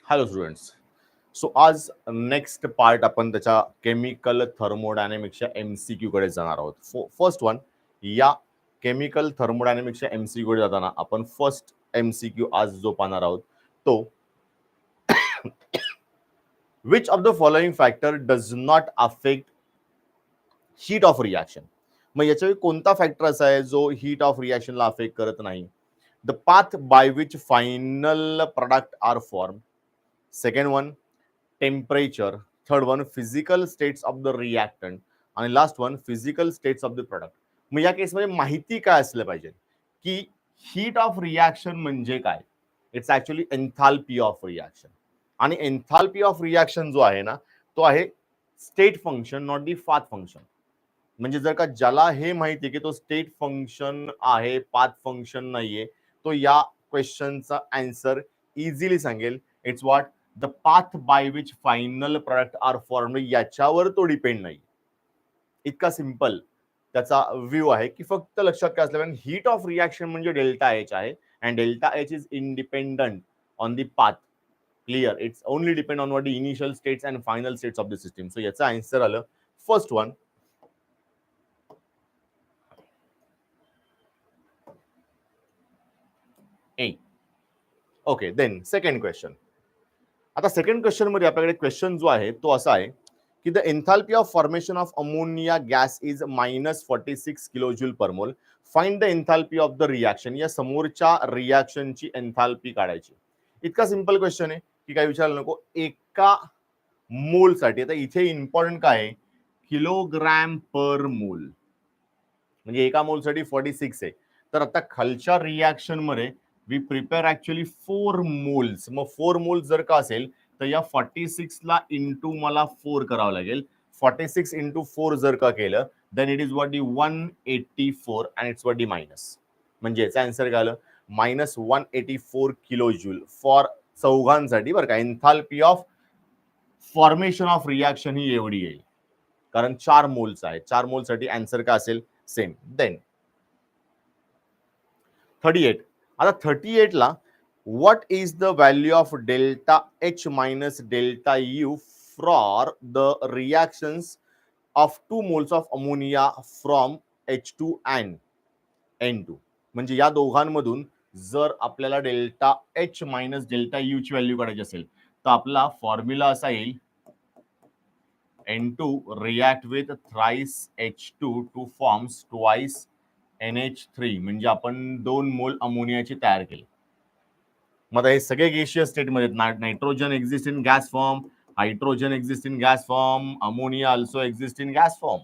Hello students. So आज next part आपण त्याच्या केमिकल थर्मोडायनेमिक्सच्या MCQ कडे जाणार आहोत. फर्स्ट वन, या केमिकल थर्मोडायनेमिक्सच्या MCQ कडे जाताना आपण फर्स्ट MCQ आज जो पाहणार आहोत तो which of the following factor does not affect heat of reaction. मग याच्यावर कोणता फॅक्टर असा आहे जो हीट ऑफ रिॲक्शनला अफेक्ट करत नाही? The path by which final product are form. Second one, temperature. Third one, physical states of the reactant. आणि last one, physical states of the product. मग या केसमध्ये माहिती काय असलं पाहिजे की हीट ऑफ रिॲक्शन म्हणजे काय? It's actually enthalpy of reaction. आणि एन्थाल्पी ऑफ रिॲक्शन जो आहे ना तो आहे state function, not the path function. म्हणजे जर का ज्याला हे माहिती की तो स्टेट फंक्शन आहे, पाथ फंक्शन नाहीये, तो या क्वेश्चनचा आन्सर इझिली सांगेल. It's what the path by which final product are form. याच्यावर तो डिपेंड नाही. इतका सिंपल त्याचा व्ह्यू आहे की फक्त लक्षात काय असलं पाहिजे, हीट ऑफ रिॲक्शन म्हणजे डेल्टा एच आहे and delta H is independent on the path. Clear? It's only depend on what the initial states and final states of the system. So याचा आन्सर आलं first one. A. Okay, then second question. आता second question मध्ये आपल्याकडे question जो आहे तो असा आहे की the enthalpy of formation of ammonia gas is -46 kilojoule per mole. Find the enthalpy of the reaction. या समोरच्या रिॲक्शनची एन्थाल्पी काढायची. इतका सिंपल क्वेश्चन आहे की काय विचारायला नको. एका मोल साठी, आता इथे इम्पॉर्टंट काय आहे, किलोग्रॅम पर मोल. म्हणजे एका मोल साठी 46 आहे. तर आता खालच्या रिॲक्शन मध्ये वी प्रिपेअर ऍक्च्युअली 4 मोल्स. मग 4 मोल्स जर का असेल तर या 46 ला इंटू मला 4 करावं लागेल. 46 इंटू 4 जर का केलं then it is what the 184 and it's what the minus. म्हणजे याचा आन्सर काय आलं, -184 किलो जूल फॉर चौघांसाठी. बरं का, enthalpy of formation of reaction ही एवढी येईल कारण 4 मोल्स आहे. 4 मोल साठी आन्सर काय असेल, सेम. देन 38. आता 38 ला what is the value of delta H minus delta U for the reactions of 2 moles of ammonia from H2 and N2. म्हणजे या दोघांमधून जर आपल्याला delta H minus delta U ची व्हॅल्यू काढायची असेल तर आपला फॉर्म्युला असा येईल, N2 react with thrice H2 to forms twice NH3. म्हणजे आपण 2 मोल अमोनियाची तयार केली. मग हे सगळे गॅशियस स्टेट मध्ये, nitrogen exist in gas form, hydrogen exist in gas form, ammonia also exist in gas form.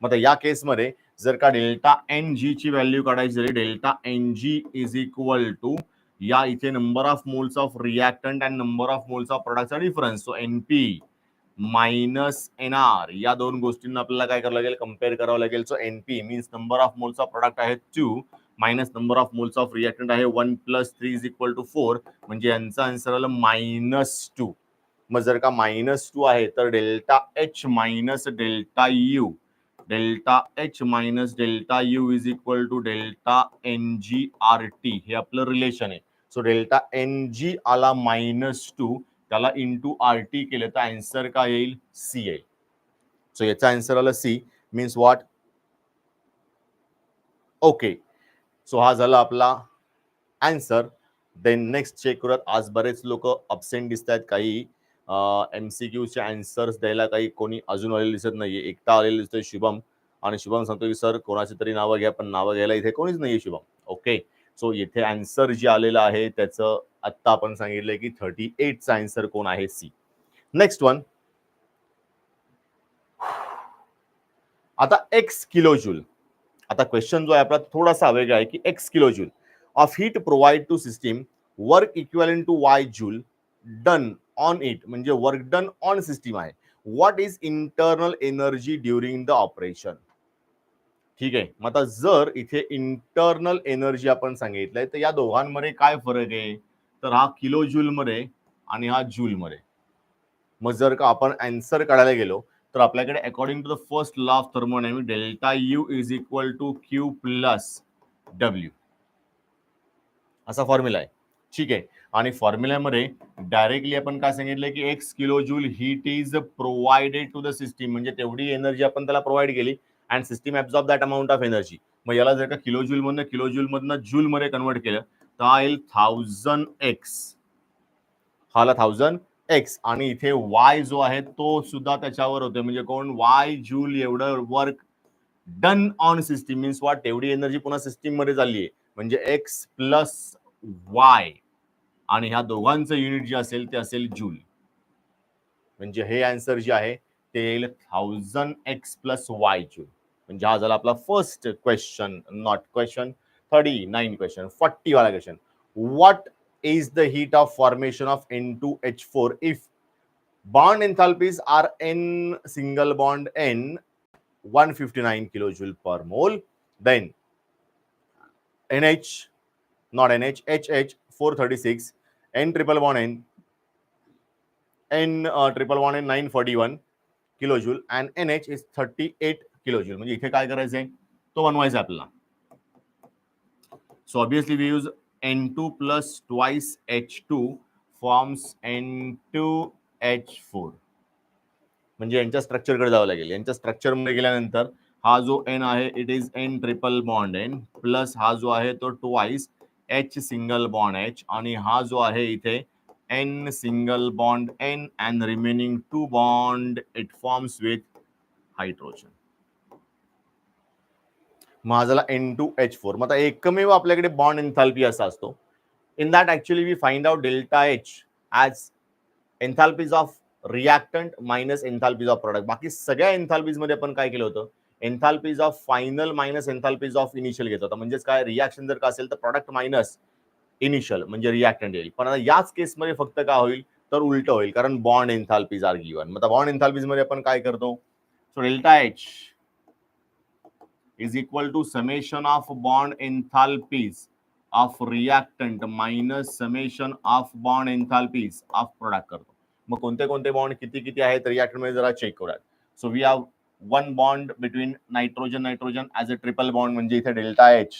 मग या केसमध्ये जर का डेल्टा NG ची व्हॅल्यू काढायची झाली, delta NG is equal to या इथे number of moles of reactant and number of moles of प्रोडक्टचा difference. So NP minus NR या दोन गोष्टींना आपल्याला काय करावं लागेल, कम्पेअर करावं लागेल. So NP means number of moles of product आहे 2 minus number of moles of reactant आहे 1 + 3 इज इक्वल टू 4. म्हणजे यांचा आन्सर आलं -2. मग जर का -2 आहे तर delta H minus delta U, delta H minus delta U is equal to delta NGRT. हे आपलं रिलेशन आहे. सो डेल्टा NG आला -2, त्याला इंटू RT केलं तर आन्सर काय येईल, C येईल. सो याचा आन्सर आला C. Means what, okay. So हा झाला आपला आन्सर. देन नेक्स्ट चेक करूयात. आज बरेच लोक अब्सेंट दिसत आहेत. काही MCQ चे आन्सर्स द्यायला काही कोणी अजून आलेले दिसत नाहीये. एकटा आलेलं दिसतोय शुभम, आणि शुभम सांगतो की सर कोणाची तरी नावं घ्या, पण नावं घ्यायला इथे कोणीच नाहीये शुभम. ओके, सो इथे आन्सर जे आलेलं आहे त्याचं आत्ता आपण सांगितलंय की 38 चा आन्सर कोण आहे, सी. Next one. आता x किलोजूल. आता क्वेश्चन जो आहे आपला थोडासा वेगळा आहे की x kilojoule of heat provide to system work equivalent to y joule done on it. म्हणजे वर्क डन ऑन सिस्टीम आहे. What is internal energy during the operation. ठीक आहे. मग आता जर इथे इंटरनल एनर्जी आपण सांगितलंय तर या दोघांमध्ये काय फरक आहे, तर हा किलोजूल मध्ये आणि हा जूल मध्ये. मग जर का आपण आन्सर काढायला गेलो तर आपल्याकडे according to the first law of thermodynamics delta U is equal to Q plus W असा फॉर्म्युला आहे. ठीक आहे. आणि फॉर्म्युल्यामध्ये डायरेक्टली आपण काय सांगितलं की x kilo joule heat is provided to the system, म्हणजे तेवढी एनर्जी आपण त्याला प्रोव्हाइड केली and system absorb that amount of energy. मग याला जर का किलो जूल मधनं जूल मध्ये कन्वर्ट केलं तर हा येईल 1000x, हाला 1000x. आणि इथे y जो आहे तो सुद्धा त्याच्यावर होतोय, म्हणजे कोण y जूल एवढं work done on system means what, तेवढी एनर्जी पुन्हा सिस्टीम मध्ये चालली आहे, म्हणजे x प्लस y आणि ह्या दोघांचं युनिट जे असेल ते असेल जूल. म्हणजे हे आन्सर जे आहे ते येईल 1000x प्लस y जूल. म्हणजे हा झाला आपला first question, not question 39 question. 40 वाला question, what is the heat of formation of N2H4 if bond enthalpies are N single bond N 159 kilojoule per mole, then NH, not NH, HH 436, N triple bond N triple bond N 941 kilojoule and NH is 38 kilojoule. म्हणजे इथे काय करायचंय तो बनवायचा आपल्याला. So obviously we use N2 plus twice H2 forms N2H4. म्हणजे यांच्या स्ट्रक्चरकडे जावं लागेल. यांच्या स्ट्रक्चरमध्ये गेल्यानंतर हा जो N आहे it is N triple bond N plus हा जो आहे तो twice H single bond H आणि हा जो आहे इथे N single bond N and remaining 2 bond it forms with hydrogen. मग झाला N2H4. मग आता एकमेव आपल्याकडे बॉन्ड एन्थाल्पी असा असतो. In that actually we find out delta H as enthalpies of reactant minus enthalpies of product. बाकी सगळ्या एन्थाल्पीज मध्ये आपण काय केलं होतं, enthalpies of final minus enthalpies of initial घेत होता. म्हणजेच काय, रिॲक्शन जर का असेल तर प्रोडक्ट मायनस इनिशियल म्हणजे रिॲक्टंट येईल. पण आता याच केसमध्ये फक्त काय होईल तर उलट होईल, कारण बॉन्ड एन्थाल्पीज आर गिवन. मग बॉन्ड एन्थाल्पीज मध्ये आपण काय करतो, so delta H is equal to summation of bond enthalpies of reactant minus summation of bond enthalpies of product करतो. मग कोणते कोणते बॉन्ड किती किती आहेत रिएक्टंट मध्ये जरा चेक करूयात. So we have one bond between nitrogen as a triple bond, म्हणजे इथे delta H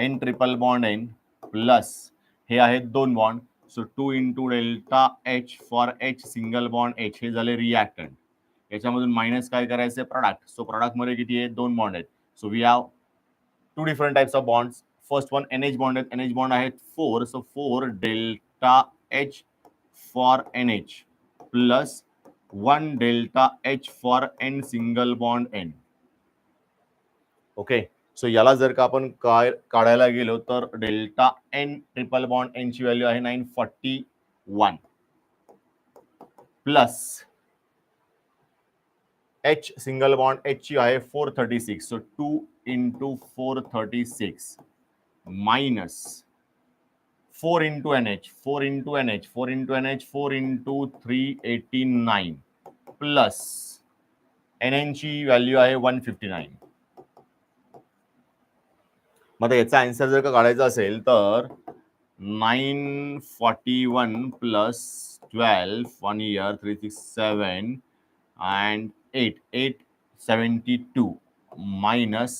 N triple bond N plus हे आहेत दोन bond, so 2 into delta H for H single bond H हे झाले रिएक्टंट. याच्यामधून मायनस काय करायचं प्रोडक्ट. सो प्रोडक्ट मध्ये किती आहे, दोन बॉन्ड आहेत. So we have two different types of bonds. First one NH bond आहेत, NH बॉन्ड आहेत 4, so 4 delta H for NH plus 1 delta H for N single bond N. Okay, so याला जर का आपण काढायला गेलो तर delta N triple bond N ची व्हॅल्यू आहे 941 plus H single bond H ची आहे 436, so 2 into 436 minus 4 into NH 4 into NH 4 into NH 4 into 389 plus NN ची व्हॅल्यू आहे 159. मग याचा आन्सर जर का काढायचा असेल तर 941 plus 12 1 year 367 and 872 minus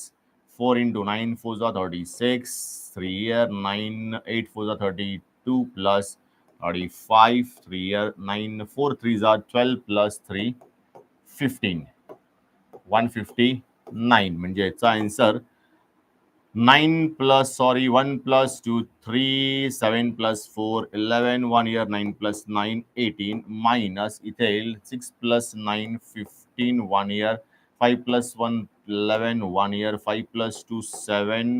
4 into 9 4 are 36, 3 year 9 8 4 are 32 plus 35, 3 year 9 4 3 are 12 plus 3 15 159. म्हणजे याचा answer 9 plus 1 plus 2 3 7 plus 4 11 1 year 9 plus 9 18 minus इथे 6 plus 9 15 1 year 5 plus 1 11 1 year 5 plus 2 7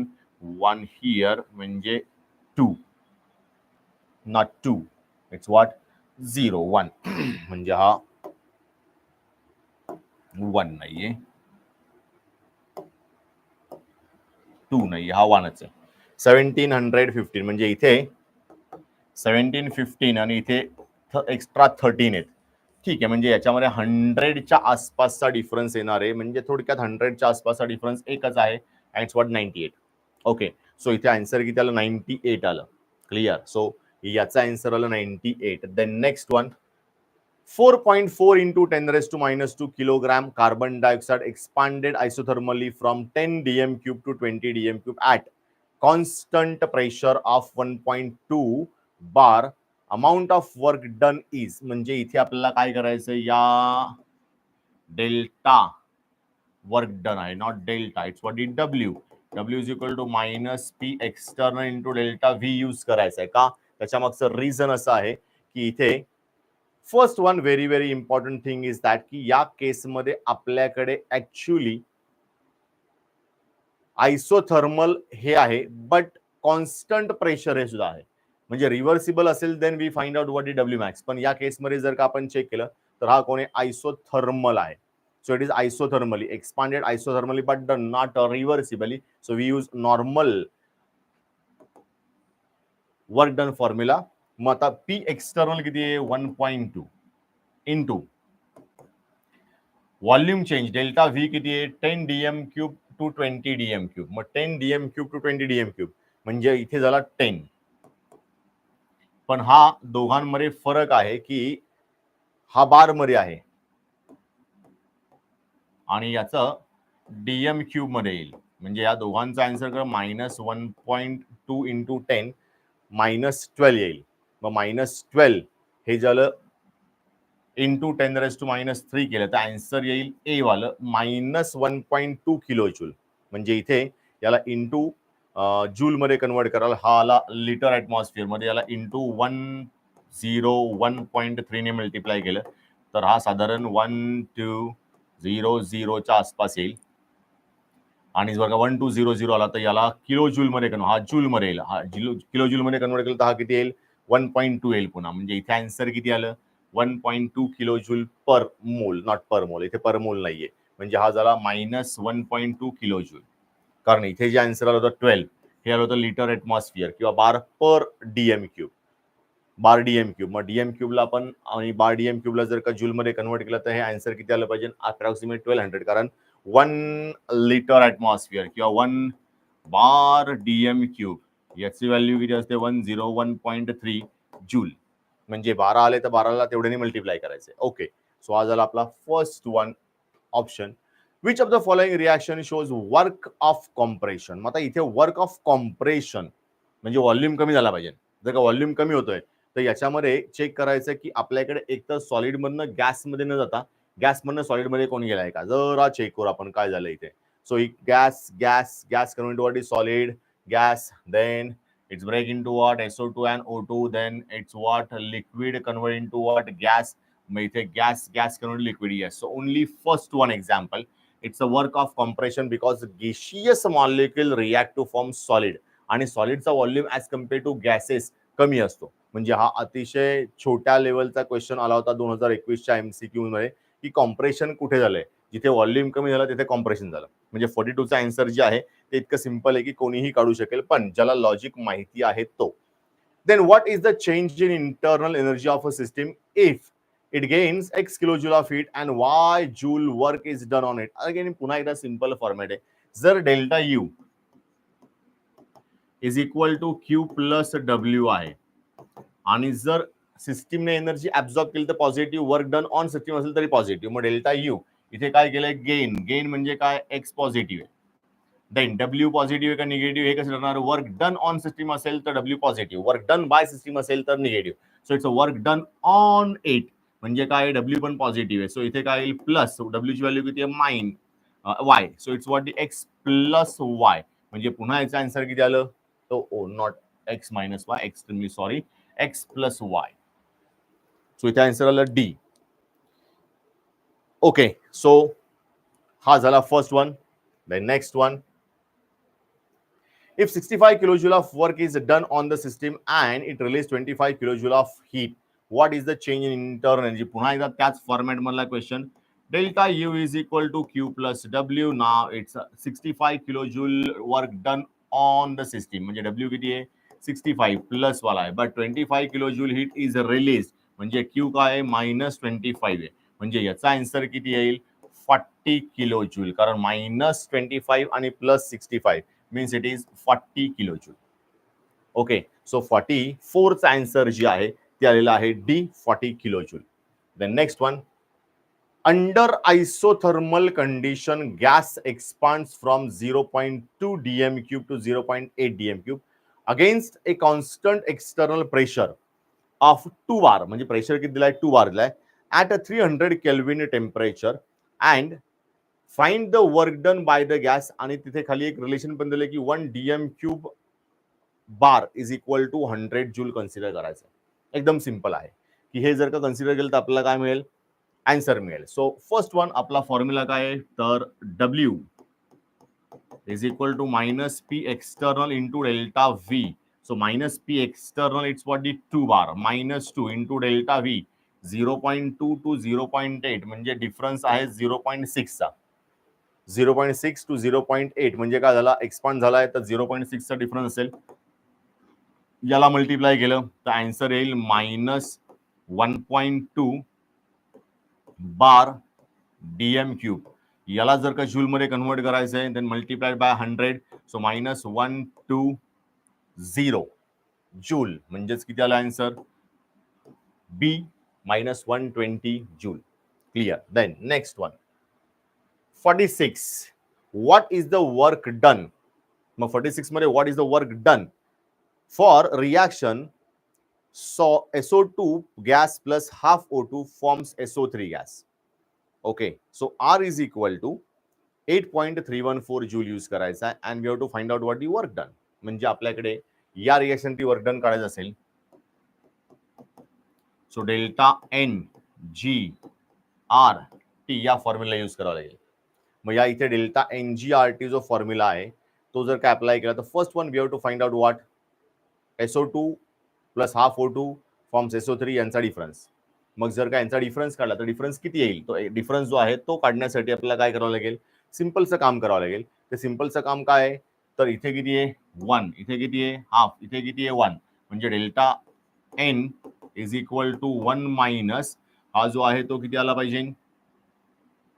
1 here म्हणजे 2 not 2 it's what 0 1 म्हणजे हा 1 नाहीये 2 नाही, हा 1च आहे. 1715 म्हणजे इथे 1715 आणि इथे एक्स्ट्रा 13 आहेत. ठीक आहे, म्हणजे याच्यामध्ये 100च्या आसपासचा डिफरन्स येणार आहे. म्हणजे थोडक्यात 100च्या आसपासचा डिफरन्स एकच आहे and it's what 98. Okay, so इथे आन्सर किती आलं, 98 आलं. क्लिअर. सो याचा आन्सर आलं 98. Then next one, 4.4 into 10 raised to minus 2 kilogram carbon dioxide expanded isothermally from 10 dm cube to 20 dm cube at constant pressure of 1.2 bar, amount of work done is, म्हणजे इथे आपल्याला काय करायचं, या delta work done आहे, not delta, it's what is W. W is equal to minus P external into delta V use करायचं आहे. का? त्याच्या मागचं रिझन असं आहे की इथे first one very very important thing is that की या केसमध्ये आपल्याकडे ऍक्च्युली आयसोथर्मल हे आहे, बट कॉन्स्टंट प्रेशर हे सुद्धा आहे. म्हणजे रिव्हर्सिबल असेल then we find out what is W max. पण या केसमध्ये जर का आपण चेक केलं तर हा कोण आहे, आयसोथर्मल आहे. So it is isothermally expanded, isothermally but not reversibly. So we use normal work done formula. मग आता P external किती आहे, 1.2 into volume change delta V किती आहे, 10 dm cube to 20 dm cube. मग 10 dm cube to 20 dm cube म्हणजे इथे झाला 10. पण हा दोघांमध्ये फरक आहे की हा बार मध्ये आहे आणि याचं डीएम क्यूब मध्ये येईल. म्हणजे या दोघांचा आन्सर कर -1.2 इंटू 10 -12 येईल. मग -12 हे झालं इंटू 10⁻³ केलं तर आन्सर येईल ए वालं -1.2 किलो जूल. म्हणजे इथे याला इंटू जूल मध्ये कन्वर्ट करायला, हा आला लिटर ॲटमॉस्फिअर मध्ये, याला इंटू 101.3 ने मल्टिप्लाय केलं तर हा साधारण 1200 च्या आसपास येईल. आणि जर का 1200 आला तर याला किलो जूल मध्ये हा जूल मध्ये येईल. हा किलो जूल मध्ये कन्वर्ट केलं तर हा किती येईल, 1.2 येईल पुन्हा. म्हणजे इथे आन्सर किती आलं, 1.2 किलो जूल पर मोल, नॉट पर मोल, इथे पर मोल नाहीये. म्हणजे हा झाला -1.2 किलो जूल. कारण इथे जे आन्सर आलं होतं 12 हे आलं होतं लिटर ॲटमॉस्फिअर किंवा बार पर डीएम क्यूब, बार डीएम क्यूब. मग डीएम क्यूबला आपण आणि बार डीएम क्यूबला जर का जूल मध्ये कन्वर्ट केलं तर हे आन्सर किती आलं पाहिजे, अप्रॉक्सिमेट 1200. कारण 1 लिटर ॲटमॉस्फिअर किंवा 1 बार डीएम क्यूब याची व्हॅल्यू किती असते, 101.3 जूल. म्हणजे 12 आले तर 12ला तेवढ्याने मल्टिप्लाय करायचे. ओके, सो हा झाला आपला first one option. Which of the following reaction shows work of compression. मग आता इथे वर्क ऑफ कॉम्प्रेशन म्हणजे व्हॉल्यूम कमी झाला पाहिजे. जर का व्हॉल्यूम कमी होतोय तर याच्यामध्ये चेक करायचं की आपल्याकडे एक तर सॉलिड मधनं गॅसमध्ये न जाता गॅसमधनं सॉलिडमध्ये कोण गेलाय का, जरा चेक करू आपण काय झालं इथे. So gas gas gas convert to what is solid gas, then it's break into what, SO2 and O2, then it's what, liquid convert into what, gas. मग इथे gas gas convert to liquid. Yes, so only first one example, it's a work of compression because gaseous molecule react to form solid आणि सॉलिडचा volume as compare to gases कमी असतो. म्हणजे हा अतिशय छोट्या लेवलचा क्वेश्चन आला होता 2021च्या MCQ मध्ये की कॉम्प्रेशन कुठे झालंय, जिथे व्हॉल्यूम कमी झालं तिथे कॉम्प्रेशन झालं. म्हणजे 42चा आन्सर जे आहे ते इतकं सिंपल आहे की कोणीही काढू शकेल, पण ज्याला लॉजिक माहिती आहे तो. Then what is the change in internal energy of a system if it gains x kilojoule of heat and y joule work is done on it. Again पुन्हा एकदा सिंपल फॉर्मॅट आहे. जर delta U is equal to Q plus W आहे आणि जर सिस्टीमने energy absorb केली तर positive, work done on system असेल तरी पॉझिटिव्ह. मग डेल्टा यू इथे काय केलंय, गेन. गेन म्हणजे काय, एक्स पॉझिटिव्ह आहे. देन डब्ल्यू पॉझिटिव्ह आहे का निगेटिव्ह, हे कसं ठरणार, वर्क डन ऑन सिस्टीम असेल तर W positive, work done by system असेल तर negative. So it's work done on it म्हणजे काय, डब्ल्यू पण पॉझिटिव्ह आहे. सो इथे काय येईल, प्लस डब्ल्यूची व्हॅल्यू किती आहे, Y. So it's what X plus Y. म्हणजे पुन्हा याचा आन्सर किती आलं, तो O not X minus Y, extremely sorry, X plus Y. So इथे आन्सर आलं डी. ओके, सो हा झाला first one. The next one, if 65 kilojoule of work is done on the system and it releases 25 kilojoule of heat, what is the change in internal energy. पुन्हा एकदा त्याच format मधला question. Delta U is equal to Q plus W. Now it's 65 kilojoule work done on the system. म्हणजे W किती आहे, 65 plus वाला आहे, but 25 kilojoule heat is release म्हणजे क्यू काय आहे, -25 आहे. म्हणजे याचा आन्सर किती येईल, 40 किलोजूल. कारण -25 आणि +65 means it is 40 kilojoule. Okay, so 44 चा आन्सर जे आहे ते आलेला आहे D, 40 kilojoule. The next one, Under isothermal condition, gas expands from 0.2 dm cube to 0.8 dm cube against a constant external pressure of 2 bar. म्हणजे pressure किती दिलाय 2 bar दिलाय at a 300 Kelvin temperature and find the work done by the gas. आणि तिथे खाली एक relation पण दिले की 1 dm cube bar is equal to 100 joule consider करायचं. एकदम सिंपल आहे की हे जर का कन्सिडर केलं तर आपल्याला काय मिळेल, आन्सर मिळेल. सो फर्स्ट वन आपला फॉर्म्युला काय आहे तर W is equal to minus P external into delta V. So minus P external it's what the 2 bar minus 2 into delta V 0.2 to 0.8 म्हणजे डिफरन्स आहे 0.6 चा. 0.6 टू 0.8 म्हणजे काय झाला, एक्सपांड झालाय तर 0.6 चा डिफरन्स असेल. याला मल्टिप्लाय केलं तर आन्सर येईल मायनस 1.2 बार डीएम क्यूब. याला जर का जूल मध्ये कन्वर्ट करायचं आहे then multiplied by 100. So minus 120 joule म्हणजेच किती आला answer B minus 120 joule. Clear. Then next one 46. What is the work done. मग 46 मध्ये what is the work done for reaction SO2 gas plus half O2 forms SO3 gas. Okay, so R is equal to 8.314 joule use करायचा आहे and we have to find out what the work done. म्हणजे आपल्याकडे या reaction T work done काढायचं असेल so delta N G R T या formula use करावा लागेल. मग या इथे delta N G R T जो फॉर्म्युला आहे तो जर काय अप्लाय केला तर first one we have to find out what SO2 plus half O2 forms SO3 यांचा डिफरन्स. मग जर का यांचा डिफरन्स काढला तर डिफरन्स किती येईल, तो डिफरन्स जो आहे तो काढण्यासाठी आपल्याला काय करावं लागेल, सिंपलचं काम करावं लागेल. ते सिंपलचं काम काय आहे तर इथे किती आहे 1, इथे किती आहे हाफ, इथे किती आहे 1 म्हणजे delta N is equal to 1 minus हा जो आहे तो किती आला पाहिजे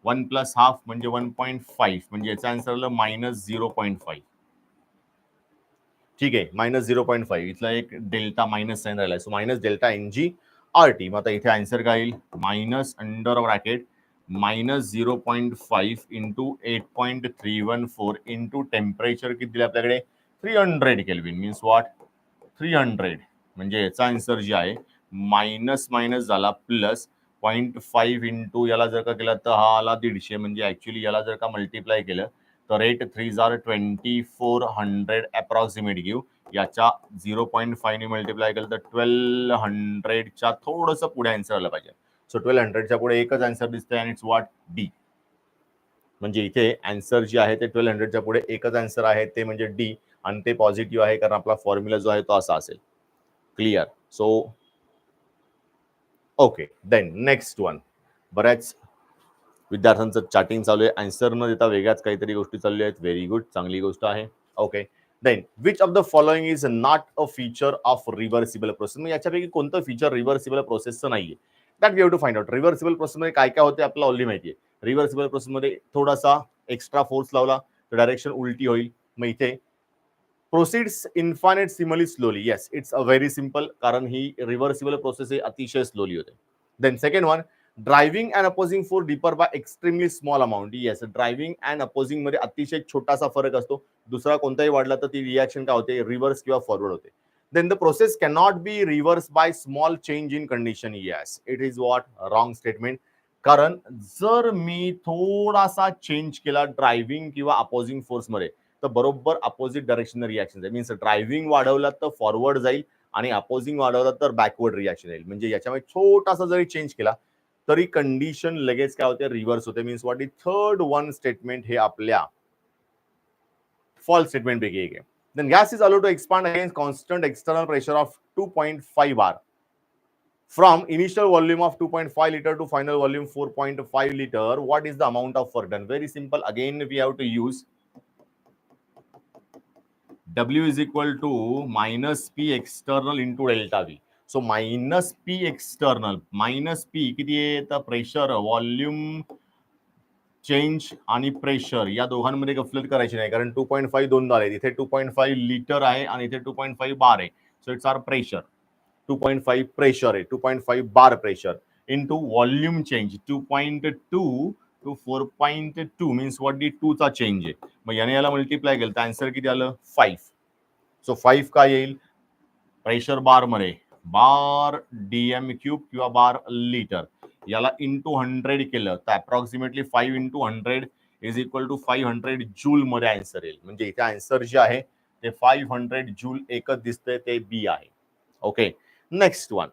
1 प्लस हाफ म्हणजे 1.5 म्हणजे याचा आन्सर आलं मायनस 0.5. ठीक आहे मायनस 0.5 इथला एक डेल्टा मायनस साइन राहिला. So minus delta N G R T. मग आता इथे आन्सर काय येईल minus under bracket minus 0.5 into 8.314 into temperature किती दिले आपल्याकडे 300 केल्विन मीन्स व्हॉट 300 म्हणजे याचा आन्सर जे आहे मायनस मायनस झाला प्लस 0.5 इंटू याला जर का केला तर हा आला 150 म्हणजे ऍक्च्युली याला जर का मल्टिप्लाय केलं तर 8 3 आर 2400 अप्रॉक्सिमेट गिव. याच्या 0.5 ने मल्टिप्लाय केलं तर 1200च्या थोडंसं पुढे आन्सर आलं पाहिजे. सो 1200च्या पुढे एकच आन्सर दिसतंय आणि इट्स व्हॉट डी. म्हणजे इथे आन्सर जे आहे ते 1200च्या पुढे एकच आन्सर आहे ते म्हणजे डी आणि ते पॉझिटिव्ह आहे कारण आपला फॉर्म्युला जो आहे तो असा असेल. Clear. So okay then next one. बऱ्याच विद्यार्थ्यांचं चॅटिंग चालू आहे, आन्सर न देता वेगळ्याच काहीतरी गोष्टी चालू आहेत. व्हेरी गुड, चांगली गोष्ट आहे. Okay then which of the following is not a feature of reversible process. मग याच्यापैकी कोणतं फीचर रिव्हर्सिबल प्रोसेसचं नाहीये that we have to find out. Reversible प्रोसेसमध्ये काय काय होते आपल्याला ऑलरेडी माहिती आहे. रिव्हर्सिबल प्रोसेसमध्ये थोडासा एक्स्ट्रा फोर्स लावला तर डायरेक्शन उलटी होईल. मग इथे proceeds infinitesimally slowly. Yes it's a very simple कारण ही रिव्हर्सिबल प्रोसेस ही अतिशय स्लोली होते. Then second one driving and opposing force differ by extremely small amount. Yes driving and opposing मध्ये अतिशय छोटासा फरक असतो. दुसरा कोणताही वाढला तर ती रिएक्शन काय होते रिव्हर्स किंवा फॉरवर्ड होते. Then the process cannot be reverse by small change in condition. Yes it is what wrong statement. कारण जर मी थोडासा चेंज केला ड्रायव्हिंग किंवा अपोजिंग फोर्स मध्ये तर बरोबर अपोजिट डायरेक्शन रिएक्शन जाईल. मीन्स ड्रायव्हिंग वाढवला तर फॉरवर्ड जाईल आणि अपोजिंग वाढवला तर बॅकवर्ड रिएक्शन येईल. म्हणजे याच्यामध्ये छोटासा जरी चेंज केला तरी कंडिशन लगेच काय होते रिव्हर्स होते. Means what is third one statement हे आपल्या फॉल्स स्टेटमेंट पैकी एक आहे. Then gas is allowed to expand against constant external pressure of 2.5 bar from initial volume of 2.5 liter to final volume 4.5 liter. What is the amount of work done? Very simple. Again we have to use W is equal to minus P external into delta V. So minus P external minus P किती आहे तर pressure volume change आणि pressure या दोघांमध्ये गफलत करायची नाही कारण 2.5 दोनदा आहे. इथे 2.5 लिटर आहे आणि इथे 2.5 बार आहे. So it's are pressure 2.5 pressure आहे 2.5 bar pressure. into volume change 2.2 to 4.2 means what the 2 चा चेंज आहे. मग याने याला मल्टिप्लाय केलं तर आन्सर किती आलं 5. सो 5 काय येईल प्रेशर बार मध्ये बार डीएम क्यूब किंवा बार लिटर याला इंटू 100 केलं तर approximately 5 into 100 is equal to 500 joule मध्ये आन्सर येईल. म्हणजे इथे आन्सर जे आहे ते 500 जूल एकच दिसतंय ते बी आहे. Okay next one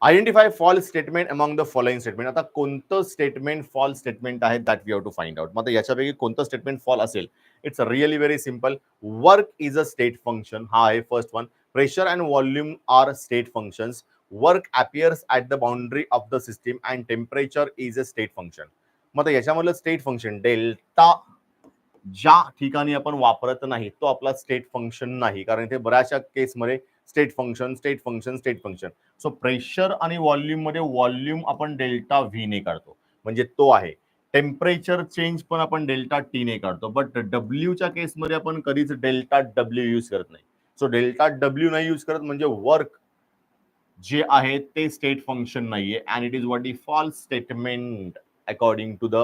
identify false statement among the following statement. आता कोणतं स्टेटमेंट फॉल्स स्टेटमेंट आहे that we have to find out. मग याच्यापैकी कोणतं स्टेटमेंट फॉल असेल. It's really very simple. Work is a state function हा आहे first one. Pressure and volume are state functions. Work appears at the boundary of the system and temperature is a state function. मग याच्यामधलं state function delta ज्या ठिकाणी आपण वापरत नाही तो आपला स्टेट फंक्शन नाही कारण इथे बऱ्याचशा केसमध्ये state function state function state function. So pressure आणि व्हॉल्यूम मध्ये व्हॉल्यूम आपण डेल्टा व्ही ने काढतो म्हणजे तो आहे. टेम्परेचर चेंज पण आपण डेल्टा टी ने काढतो बट डब्ल्यूच्या केसमध्ये आपण कधीच डेल्टा डब्ल्यू यूज करत नाही. सो डेल्टा डब्ल्यू नाही यूज करत म्हणजे वर्क जे आहे ते स्टेट फंक्शन नाहीये and it is what the false statement according to the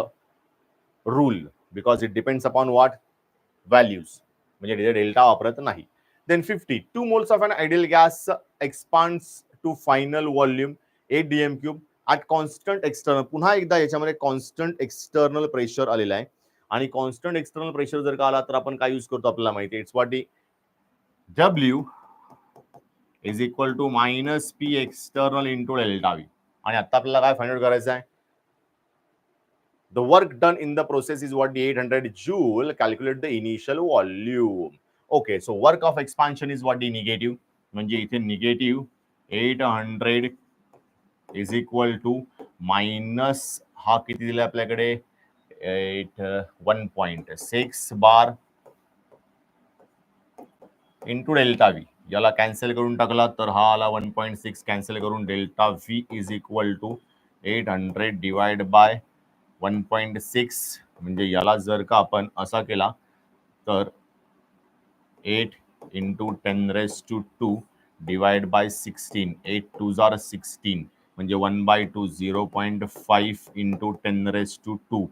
rule because it depends upon what values म्हणजे डेल्टा वापरत नाही. Then 50. 2 moles of an ideal gas expands to final volume 8 dm cube at constant external. पुन्हा एकदा याच्यामध्ये constant external pressure आलेला आहे आणि constant external pressure जर का आला तर आपण काय यूज करतो आपल्याला माहिती आहे. It's what the W is equal to minus P external into delta V. आणि आता आपल्याला काय फाइंड आउट करायचं आहे. The work done in the process is what the 800 joule. Calculate the initial volume. Okay, so work of expansion is what the negative. म्हणजे इथे negative 800 is equal to minus हा किती दिला आपल्याकडे 1.6 बार इंटू डेल्टा व्ही. याला cancel करून टाकला तर हा आला 1.6 कॅन्सल करून delta V is equal to 800 divide by 1.6 म्हणजे याला जर का आपण असा केला तर 8 into 10⁻² divide by 16 8 2s are 16 म्हणजे 1/2 0.5 इंटू 10⁻².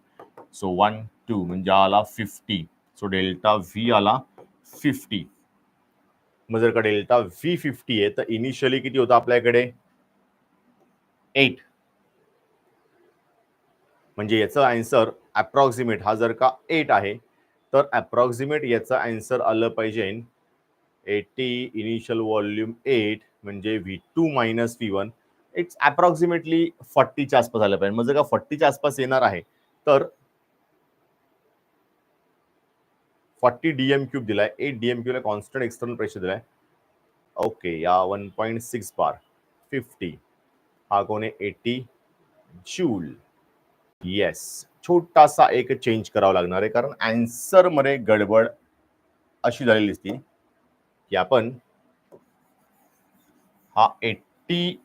सो 1 2 म्हणजे आला 50. सो डेल्टा व्ही आला 50. मग जर का डेल्टा व्ही 50 आहे तर इनिशियली किती होतं आपल्याकडे 8. म्हणजे याचा आन्सर अप्रॉक्सिमेट हा जर का 8 आहे तर अप्रॉक्सिमेट याचा आन्सर आलं पाहिजे 80 इनिशियल व्हॉल्यूम 8 म्हणजे V2 minus V1. It's approximately 40च्या आसपास आलं पाहिजे. मग जर का 40च्या आसपास येणार आहे तर 40 डीएम क्यूब दिलाय 8 डीएम क्यूब ला कॉन्स्टंट एक्सटर्नल प्रेशर दिलाय. ओके या 1.6 बार 50 हा कोण आहे 80 जूल. येस छोटासा एक चेंज करावा लागणार आहे कारण आन्सर मध्ये गडबड अशी झालेली दिसती की आपण हा 80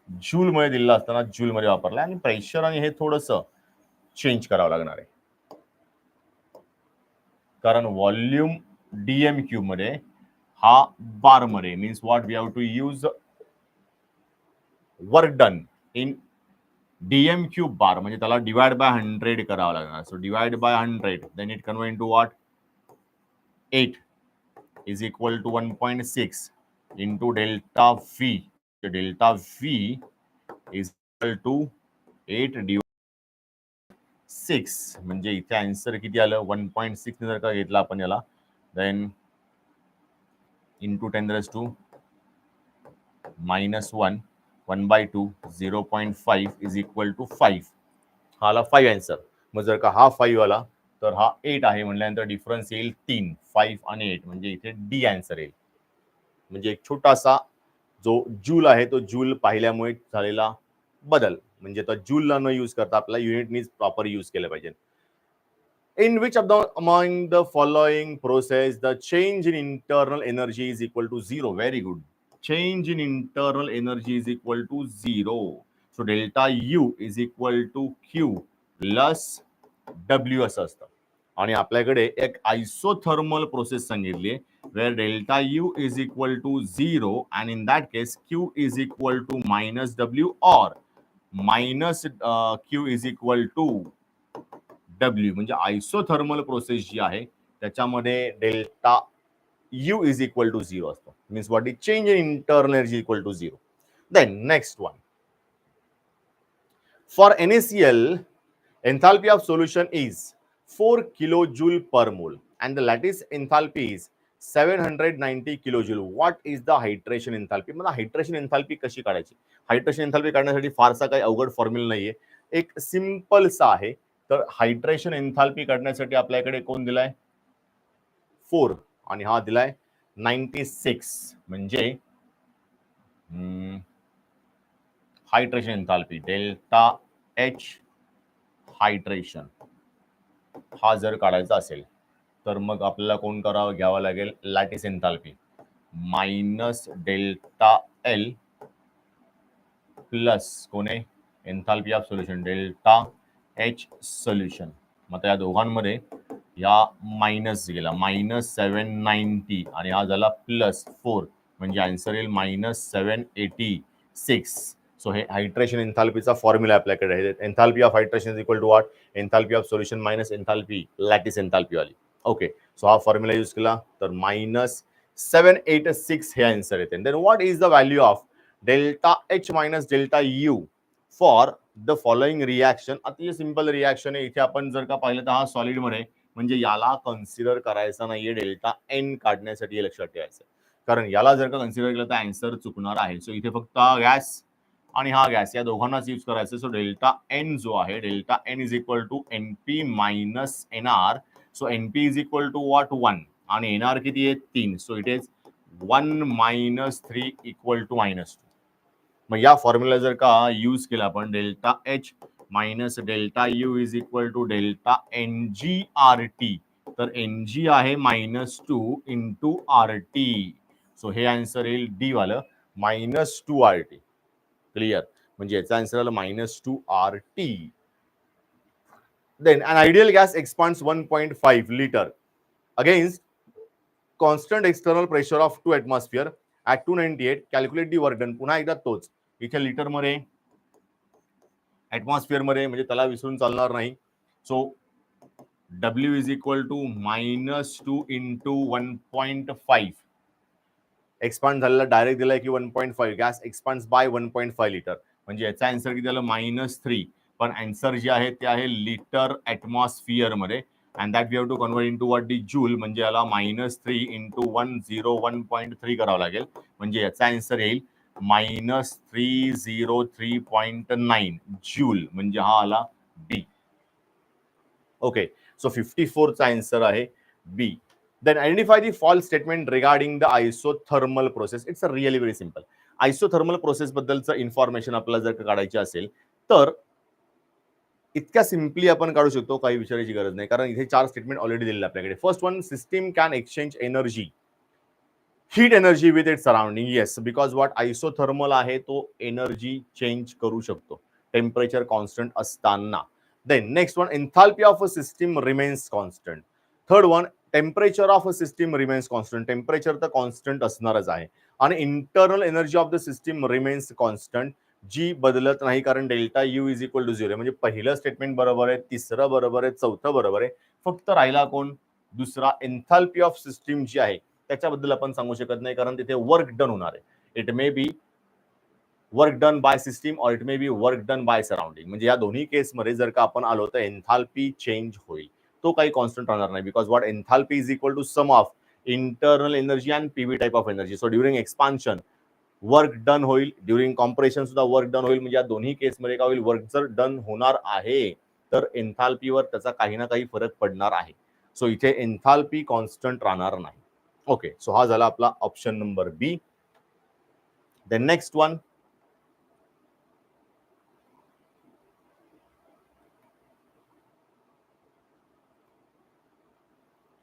जूल मध्ये दिलेला असताना जूल मध्ये वापरला आणि प्रेशर आणि हे थोडस चेंज करावं लागणार आहे कारण व्हॉल्यूम डीएम क्यूब मध्ये हा बार मध्ये means what we have to use work done in dm cube bar म्हणजे त्याला डिवाइड बाय 100 करावं लागणार. सो divide by 100 then it convert into what 8 is equal to 1.6 into delta V. Delta V is equal to 8 divide 6 म्हणजे इथे answer किती आलं 1.6 ने जर का घेतला आपण याला then into 10⁻² minus 1 1/2 0.5 is equal to 5. हा आला 5 आन्सर. मग जर का हा 5 आला तर हा 8 आहे म्हणल्यानंतर डिफरन्स येईल 3 5 आणि 8 म्हणजे इथे डी आन्सर येईल. म्हणजे एक छोटासा जो जूल आहे तो जूल पाहिल्यामुळे झालेला बदल म्हणजे तो जूलला न यूज करता आपला युनिटनीच प्रॉपर यूज केलं पाहिजे. In which of the among the following process the change in internal energy is equal to 0? Very good. Change in internal energy is equal to 0. So delta U is equal to Q plus W असं असतं. आणि आपल्याकडे एक isothermal process सांगितली where delta U is equal to 0, and in that case Q is equal to minus W or minus Q is equal to W. म्हणजे isothermal process जी आहे त्याच्यामध्ये delta U is equal to 0 असतो. Means what is change in internal energy equal to 0. Then next one. For NaCl, enthalpy of solution is 4 kilojoule per mole and the lattice enthalpy is 790 kilojoule. What is the hydration enthalpy? मला hydration enthalpy कशी काढायची? Hydration enthalpy काढण्यासाठी फारसा काही अवघड formula नाहीये, एक simple सा आहे. तर हायड्रेशन एन्थाल्पी काढण्यासाठी आपल्याकडे कोण दिलाय 4 आणि हा दिलाय 96. म्हणजे hydration enthalpy delta H hydration हा जर काढायचा असेल तर मग आपल्याला कोण घ्यावा लागेल lattice enthalpy minus delta L plus कोणे enthalpy of solution delta H solution. मग या दोघांमध्ये या मायनस गेला -790 आणि हा झाला +4 म्हणजे आन्सर येईल -786. सो हे हायड्रेशन एन्थाल्पीचा फॉर्म्युला आपल्याकडे आहे. Enthalpy of hydration is equal to what enthalpy of solution minus enthalpy lattice enthalpy वाली. ओके, सो हा फॉर्म्युला यूज केला तर -786 हे आन्सर येते. Then what is the value of delta H minus delta U for the following reaction. अतिशय simple reaction आहे. इथे आपण जर का पाहिलं तर हा सॉलिड मध्ये म्हणजे याला कन्सिडर करायचा नाहीये डेल्टा एन काढण्यासाठी, हे लक्षात ठेवायचं. कारण याला जर का कन्सिडर केलं तर आन्सर चुकणार आहे. सो इथे फक्त गॅस आणि हा गॅस या दोघांनाच यूज करायचं. सो डेल्टा एन जो आहे delta N is equal to NP minus NR. So NP is equal to what 1 आणि एनआर किती आहे 3. So it is 1 - 3 equal to -2. मग या फॉर्म्युला जर का यूज केला आपण delta H minus delta U is equal to delta N G R T, तर एन जी आहे -2 इंटू आर टी. सो हे आन्सर येईल डी वालं -2 आर टी. क्लियर, म्हणजे याचा आन्सर आला -2 R T. Then an ideal gas expands 1.5 liter against constant external pressure of 2 atmosphere at 298. Calculate the work done. पुन्हा एकदा तोच इथे लिटर मध्ये ऍटमॉस्फिअर मध्ये, म्हणजे त्याला विसरून चालणार नाही. So W is equal to -2 into 1.5. Expand झालेला डायरेक्ट दिलाय की 1.5 गॅस एक्सपांड बाय 1.5 लिटर, म्हणजे याचा आन्सर किती झालं -3. पण आन्सर जे आहे ते आहे लिटर ऍटमॉस्फिअर मध्ये and that we have to convert into what the joule. म्हणजे याला -3 into 101.3 करावं लागेल, म्हणजे याचा आन्सर येईल -303.9 जूल, म्हणजे हा आला बी. ओके, सो 54 चा आन्सर आहे बी. Then identify the false statement regarding the isothermal process. It's a really very simple. Isothermal process बद्दलचं इन्फॉर्मेशन आपल्याला जर का काढायची असेल तर इतक्या सिम्पली आपण काढू शकतो, काही विचारायची गरज नाही. कारण इथे 4 स्टेटमेंट ऑलरेडी दिलेले आपल्याकडे. First one, system can exchange energy heat energy with it surrounding. Yes, because what isothermal आहे तो एनर्जी चेंज करू शकतो टेम्परेचर कॉन्स्टंट असताना. Then next one, enthalpy of a system remains constant. Third one, temperature of a system remains constant. Temperature तर constant असणारच आहे. आणि internal energy of the system remains constant, जी बदलत नाही, कारण delta U is equal to 0. म्हणजे पहिलं स्टेटमेंट बरोबर आहे, तिसरं बरोबर आहे, चौथं बरोबर आहे. फक्त राहिला कोण दुसरा, एन्थाल्पी ऑफ सिस्टीम जी आहे त्याच्याबद्दल आपण सांगू शकत नाही, कारण तिथे वर्क डन होणार आहे. It may be work done by system और it may be work done by surrounding. म्हणजे या दोन्ही केसमध्ये जर का आपण आलो तर एन्थाल्पी चेंज होईल, तो काही कॉन्स्टंट राहणार नाही. Because what enthalpy is equal to sum of internal energy and PV type of energy. So during expansion work done होईल, ड्युरिंग कॉम्प्रेशन सुद्धा वर्क डन होईल. म्हणजे या दोन्ही केसमध्ये काय होईल, वर्क जर डन होणार आहे तर एन्थाल्पीवर त्याचा काही ना काही फरक पडणार आहे. सो इथे एन्थाल्पी कॉन्स्टंट राहणार नाही. ओके, सो हा झाला आपला option number B. The next one,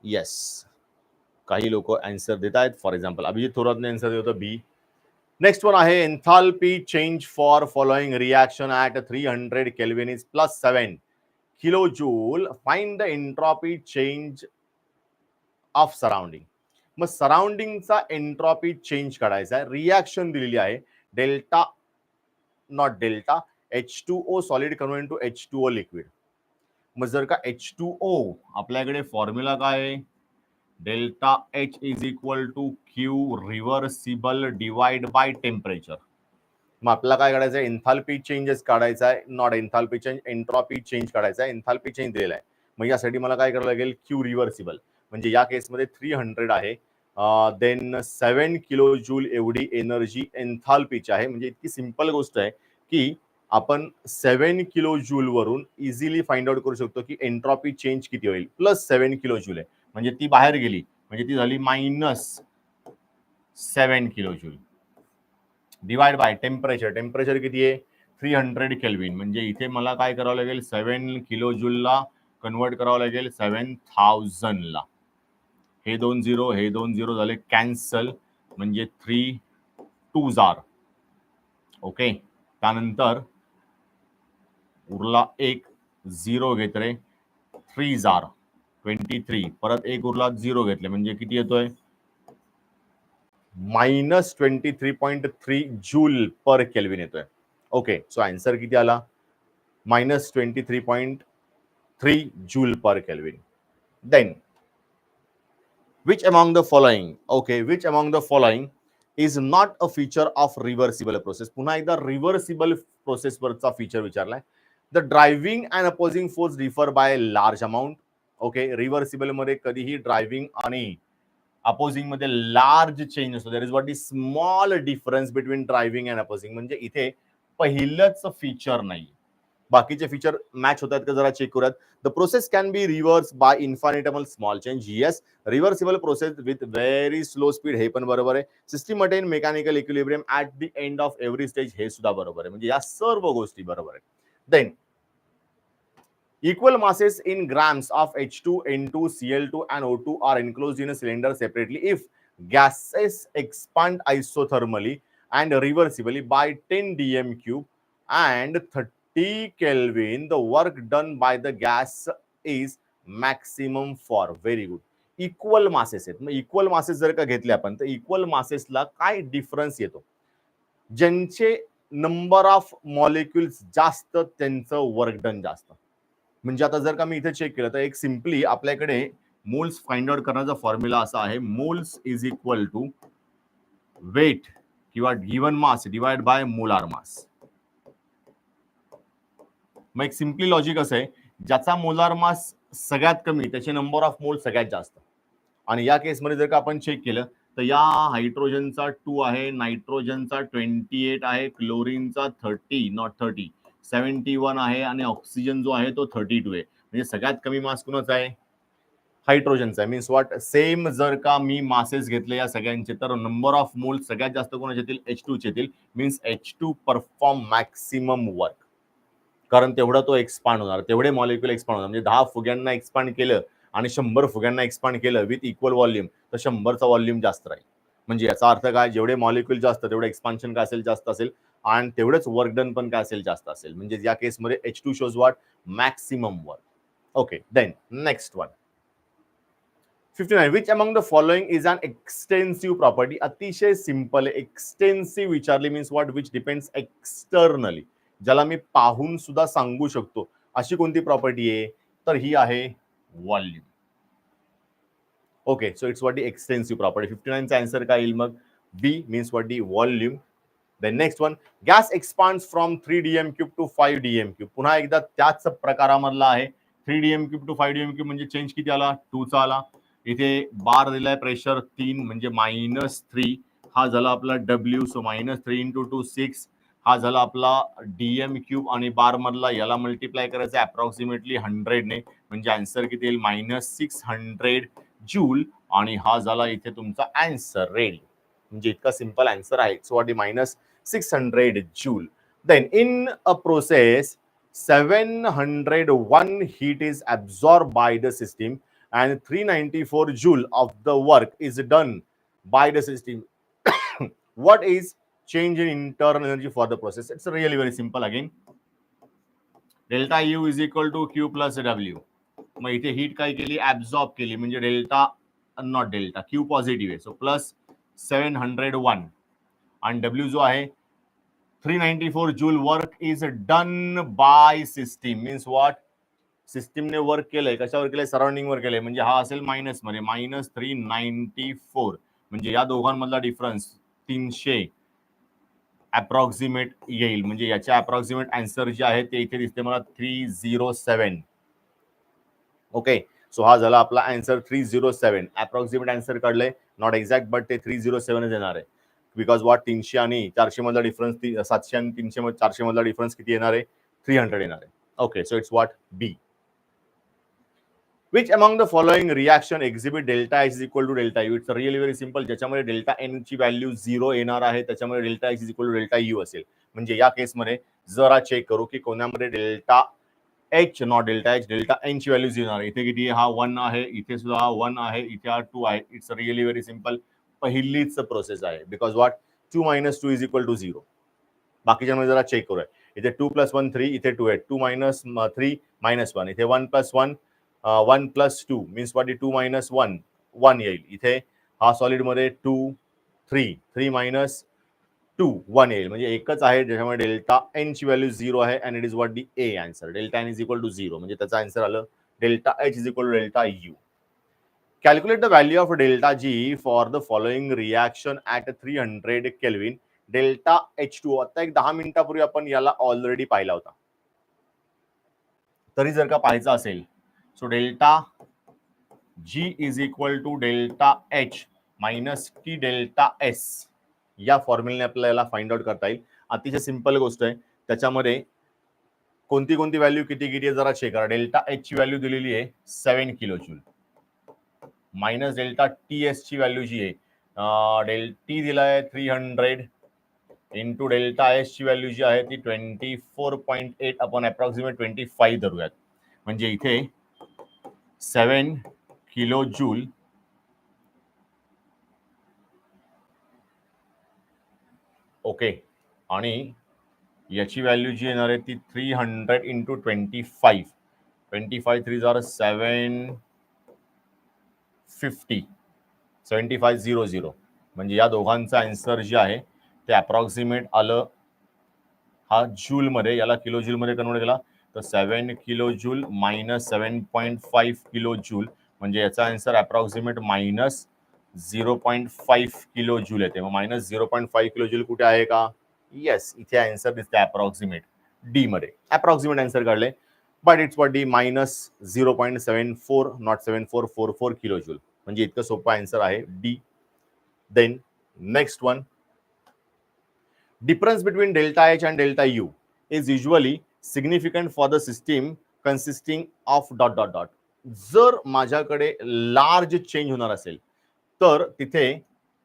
yes, काही लोक आन्सर देत आहेत. फॉर एक्झाम्पल अभिजित थोरातने आन्सर दिलं होतं बी. नेक्स्ट वन आहे, enthalpy change for following reaction at 300 kelvin is +7 kilojoule. Find the entropy change of surrounding. मग सराउंडिंगचा एंट्रॉपी चेंज काढायचा आहे. रिॲक्शन दिलेली आहे delta not delta H2O solid convert to H2O liquid. मग जर का H2O आपल्याकडे फॉर्म्युला काय आहे, delta H is equal to Q reversible divide by temperature. मग आपल्याला काय काढायचं आहे, एन्थाल्पी चेंजेस काढायचा आहे, not enthalpy change, entropy change काढायचा आहे. एन्थाल्पी चेंज दिलेला आहे, मग यासाठी मला काय करावं लागेल, क्यू रिव्हर्सिबल म्हणजे या केसमध्ये 300 आहे, देन 7 किलो जूल एवढी एनर्जी एन्थाल्पीची आहे. म्हणजे इतकी सिंपल गोष्ट आहे की आपण 7 किलो जूल वरून इझिली फाइंड आउट करू शकतो की एंट्रॉपी चेंज किती होईल. प्लस 7 किलो जूल आहे म्हणजे ती बाहेर गेली म्हणजे ती झाली -7 kilo joule divide by temperature. Temperature किती आहे, 300 केल्विन. म्हणजे इथे मला काय करावं लागेल, 7 किलो जूलला कन्वर्ट करावं लागेल 7000 ला. हे 2 0 हे 2 0 झाले कॅन्सल, म्हणजे 3 2 जार. ओके, त्यानंतर उरला एक 0 घेत रे, 3 जार 23. परत एक उरला 0 घेतले म्हणजे किती येतोय, -23.3 जूल पर केल्विन येतोय. ओके, सो आन्सर किती आला, -23.3 joule per kelvin. Then which among the following, okay, which among the following is not a feature of reversible process. पुन्हा एकदा रिव्हर्सिबल प्रोसेस वरचा फीचर विचारलाय. The driving and opposing force differ by large amount. Okay, reversible मध्ये कधीही driving आणि opposing मध्ये large change असतो. There is what is small difference between driving and opposing. म्हणजे इथे पहिलंच फीचर नाही, बाकीचे फीचर मॅच होतात का जरा चेक करूयात. The process can be reverse by infinitesimal small change. Yes, reversible process with very slow speed, हे पण बरोबर आहे. System attain mechanical equilibrium at the end of every stage, हे सुद्धा बरोबर आहे. म्हणजे या सर्व गोष्टी बरोबर आहेत. Then equal masses in grams of H2, N2, Cl2 and O2 are enclosed in a cylinder separately. If gases expand isothermally and reversibly by 10 dm cube and 30 Kelvin, the work done by the gas is maximum for. Very good. Equal masses आहेत. मग equal masses जर का घेतले आपण तर equal मासेसला काय difference येतो, ज्यांचे नंबर ऑफ मॉलिक्युल्स जास्त त्यांचं वर्क डन जास्त. म्हणजे आता जर का मी इथे चेक केलं तर एक सिम्पली आपल्याकडे मोल्स फाइंड आउट करण्याचा फॉर्म्युला असा आहे, moles is equal to weight किंवा given mass divide by molar mass. मग एक सिम्पली लॉजिक असं आहे, ज्याचा मोलार मास सगळ्यात कमी त्याचे नंबर ऑफ मोल सगळ्यात जास्त. आणि या केसमध्ये जर का आपण चेक केलं तर या हायड्रोजनचा 2 आहे, नायट्रोजनचा 28 आहे, क्लोरीनचा 30 नॉट 30 71 आहे आणि ऑक्सिजन जो आहे तो 32 आहे. म्हणजे सगळ्यात कमी मास कुणाचा आहे, हायड्रोजनचा आहे. मीन्स व्हॉट, सेम जर का मी मासेस घेतले या सगळ्यांचे तर नंबर ऑफ मोल सगळ्यात जास्त कोणाचे येतील, H2 चे येतील. Means H2 perform maximum work, कारण तेवढा तो एक्सपांड होणार, तेवढे मॉलिक्युल एक्सपांड होणार. म्हणजे 10 फुग्यांना एक्सपांड केलं आणि 100 फुग्यांना एक्सपांड केलं विथ इक्वल व्हॉल्यूम तर 100चा व्हॉल्यूम जास्त राहील. म्हणजे याचा अर्थ काय, जेवढे मॉलिक्युल जास्त तेवढे एक्सपान्शन काय असेल, जास्त असेल आणि तेवढेच वर्क डन पण काय असेल, जास्त असेल. म्हणजे या केसमध्ये H2 shows what, maximum work. Okay, then next one 59. Which among the following is an extensive property. अतिशय सिंपल, एक्सटेन्सिव्ह विचारली means what, which depends externally, ज्याला मी पाहून सुद्धा सांगू शकतो. अशी कोणती प्रॉपर्टी आहे तर ही आहे volume. Okay, so it's what the extensive property. 59 चा आन्सर काय येईल मग, B means what the volume. Then next one, gas expands from 3 dm cube to 5 dm cube. पुन्हा एकदा त्याच प्रकारामधला आहे. 3 dm cube to 5 dm cube म्हणजे चेंज किती आला, 2 चा आला. इथे बार दिलाय प्रेशर 3 म्हणजे -3, हा झाला आपला W. सो -3 इंटू 2 6, हा झाला आपला DM क्यूब आणि बार मधला याला मल्टिप्लाय करायचं अप्रॉक्सिमेटली 100 ने, म्हणजे आन्सर किती येईल, -600 जूल. आणि हा झाला इथे तुमचा आन्सर रेडी. म्हणजे इतका सिंपल आन्सर आहे. So what is -600 joule. Then in a process 701 heat is absorbed by the system and 394 joule of the work is done by the system. What is change in internal energy for the process? It's really very simple again. Delta U is equal to Q plus W. मग इथे heat काय केली, absorb केली म्हणजे delta not delta, Q positive आहे, so plus 701 आणि W जो आहे 394 joule work is done by system. Means what? सिस्टीमने वर्क केलंय, कशावर केलंय? सराउंडिंग वर केलंय, म्हणजे हा असेल मायनस मध्ये, मायनस 394, म्हणजे या दोघांमधला डिफरन्स 300 अप्रॉक्सिमेट येईल. म्हणजे याच्या अप्रॉक्सिमेट आन्सर जे आहे ते इथे दिसते मला 307. ओके, सो हा झाला आपला आन्सर 307. अप्रॉक्सिमेट आन्सर काढलंय, नॉट एक्झॅक्ट, बट ते 307 येणार आहे. बिकॉज वॉट 300 आणि 400 मधला डिफरन्स, 700 आणि 300 400 मधला डिफरन्स किती येणार आहे? 300 येणार आहे. Okay, so it's what B. Which among the following reaction exhibit delta H is equal to delta U? It's really very simple. ज्याच्यामध्ये डेल्टा एन ची व्हॅल्यू 0 येणार आहे त्याच्यामध्ये delta H is equal to delta U असेल. म्हणजे या केसमध्ये जरा चेक करू की कोणामध्ये delta H not delta H, delta N ची व्हॅल्यू येणार आहे. इथे किती? हा 1 आहे, इथे सुद्धा हा 1 आहे, इथे हा 2 आहे. It's really very simple. पहिलीच प्रोसेस आहे. Because what? 2 - 2 is equal to 0. बाकीच्यामध्ये जरा चेक करूया. इथे 2 + 1 3, इथे 2 आहे. 2 - 3 -1, इथे 1 + 1 1 + 2 मीन्स व्हॉट? 2 - 1 1 येईल. इथे हा सॉलिड मध्ये 2 3 3 - 2 1 येईल. म्हणजे एकच आहे ज्याच्यामध्ये डेल्टा एन ची व्हॅल्यू 0 आहे and it is what? The A answer. Delta N is equal to 0, म्हणजे त्याचा आन्सर आलं delta H is equal to delta U. Calculate the value of delta G for the following reaction at 300 Kelvin. Delta H2O आता एक 10 मिनिटापूर्वी आपण याला already पाहिला होता. तरी जर का पाहायचं असेल, so delta G is equal to delta H minus T delta S या फॉर्म्युलेने आपल्याला फाइंड आउट करता येईल. अतिशय सिंपल गोष्ट आहे. त्याच्यामध्ये कोणती कोणती व्हॅल्यू किती किती आहे जरा चेक करा. डेल्टा H ची व्हॅल्यू दिलेली आहे 7 kilo joule, minus delta TS ची व्हॅल्यू जी आहे टी दिलाय 300 इंटू डेल्टा एस ची व्हॅल्यू जी आहे ती 24.8 आपण अप्रॉक्सिमेट 25 धरूयात. म्हणजे इथे 7 किलो जूल ओके, आणि याची व्हॅल्यू जी येणार आहे ती 300 इंटू 25 3 जार 750 7500. म्हणजे या दोघांचा आन्सर जे आहे ते अप्रॉक्सिमेट आलं हा जूल मध्ये, याला किलो जूल मध्ये कन्वर्ट केला तर 7 kilo joule minus 7.5 kilo joule, म्हणजे याचा answer approximate minus 0.5 kilo joule येते. मग मायनस 0.5 किलो जूल कुठे आहे का? येस, इथे आन्सर दिसते अप्रॉक्सिमेट डी मध्ये. अप्रॉक्सिमेट आन्सर काढले, but it's what? D minus 0.74 not 7444 kilo joule. म्हणजे इतकं सोपं आन्सर आहे D. Then next one, difference between delta H and delta U is usually significant for the system consisting of ... जर माझ्याकडे large change होणार असेल तर तिथे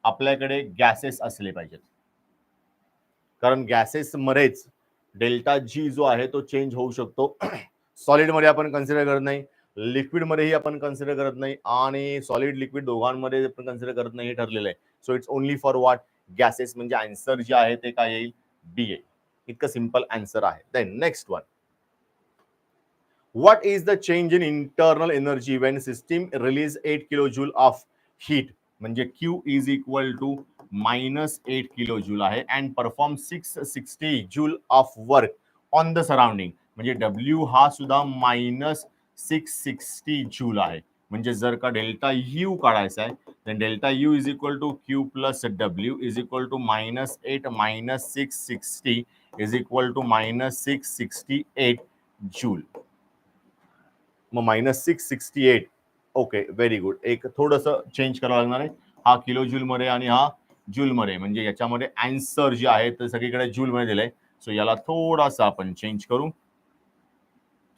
आपल्याकडे गॅसेस असले पाहिजेत, कारण गॅसेस मध्येच डेल्टा जी जो आहे तो चेंज होऊ शकतो. सॉलिड मध्ये आपण कन्सिडर करत नाही, लिक्विड मध्येही आपण कन्सिडर करत नाही, आणि सॉलिड लिक्विड दोघांमध्ये आपण कन्सिडर करत नाही हे ठरलेलं आहे. So it's only for what? Gases. म्हणजे आन्सर जे आहे ते काय येईल? बी येईल. इतकं सिंपल आन्सर आहे. Then next one, what is the change in internal energy when system release 8 kilo joule of heat? म्हणजे Q is equal to minus 8 kilo joule आहे and perform 660 joule of work on the surrounding. म्हणजे W हा सुद्धा minus 660 joule आहे. म्हणजे जर का delta U काढायचा आहे तर delta U is equal to Q plus W is equal to minus 8 minus 660 is equal to minus 668 joule. मग मायनस 668. Okay, very good. एक थोडंसं चेंज करावं लागणार आहे, हा किलो जूल मध्ये आणि हा जूल मध्ये. म्हणजे याच्यामध्ये आन्सर जे आहे ते सगळीकडे जूल मध्ये दिलंय. सो याला थोडासा आपण चेंज करू.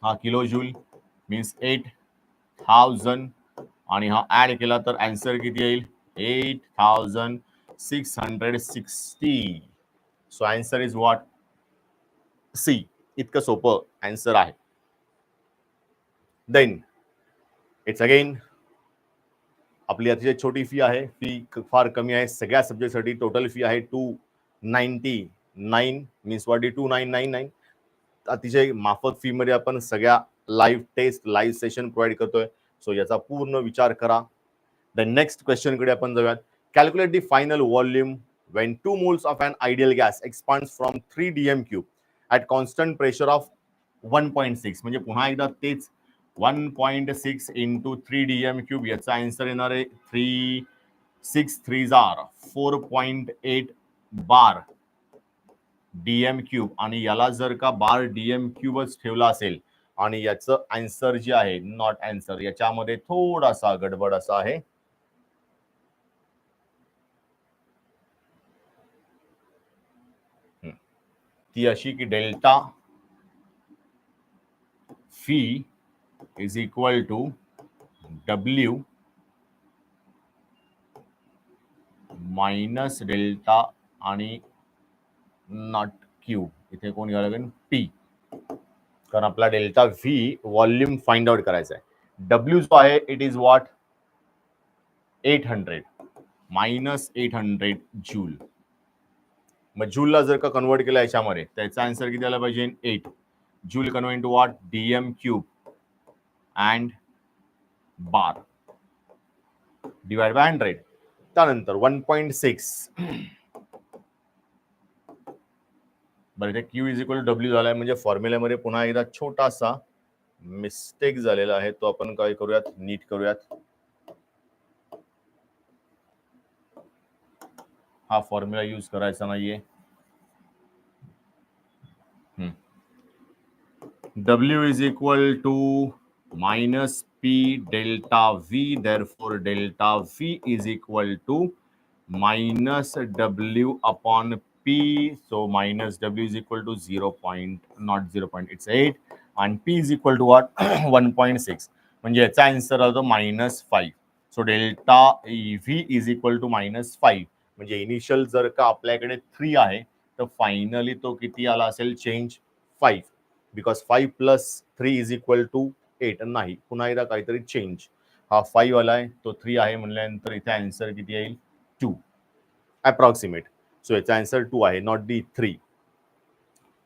हा किलो जूल मीन्स 8000 आणि हा ऍड केला तर आन्सर किती येईल? 8660. So answer is what? C. इतकं सोपं आन्सर आहे. देन इट्स अगेन आपली अतिशय छोटी फी आहे, फी फार कमी आहे सगळ्या सब्जेक्टसाठी. टोटल फी आहे 299 मीन्स व्हॉट? 2999. अतिशय माफक फी मध्ये आपण सगळ्या live test, live session provide करतोय. सो याचा पूर्ण विचार करा. द नेक्स्ट क्वेश्चन कडे आपण जाऊयात. Calculate the final volume when 2 moles of an ideal gas expands from 3 dm cube at constant pressure of 1.6. म्हणजे पुन्हा एकदा तेच 1.6 into 3 dm cube. याचा आन्सर येणार आहे 3 6 3 are 4.8 बार डीएम क्यूब. आणि याला जर का बार डीएम क्यूबच ठेवला असेल आणि याचं आन्सर जे आहे नॉट आन्सर, याच्यामध्ये थोडासा गडबड असा आहे. ती अशी की delta phi is equal to W minus delta आणि नॉट क्यू. इथे कोण घ्यावं लागेल पी, कारण आपला delta V volume find out करायचा आहे. डब्ल्यू जो आहे it is what 800 minus 800 joule. मग जूलला जर का कन्वर्ट केला याच्यामध्ये त्याचा आन्सर किती आला पाहिजे 8 joule convert to what DM cube and bar divide by 100. त्यानंतर 1.6 बरं, इथे Q is equal to W झालाय, म्हणजे फॉर्म्युल्यामध्ये पुन्हा एकदा छोटासा मिस्टेक झालेला आहे. तो आपण काय करूयात, नीट करूयात. हा फॉर्म्युला यूज करायचा नाहीये. W is equal to minus P delta V, therefore delta V is equal to minus W upon P. So minus W is equal to 0. Not 0. It's 8 and P is equal to what 1.6. म्हणजे याचा answer आला -5. So delta V is equal to -5. म्हणजे initial जर का आपल्याकडे 3 आहे तर finally तो किती आला असेल change 5. Because 5 plus 3 is equal to 8. नाही, पुन्हा एकदा काहीतरी चेंज. हा 5 आलाय, तो 3 आहे म्हणल्यानंतर इथे आन्सर किती येईल 2 अप्रॉक्सिमेट. सो याचा आन्सर 2 आहे, नॉट दी 3.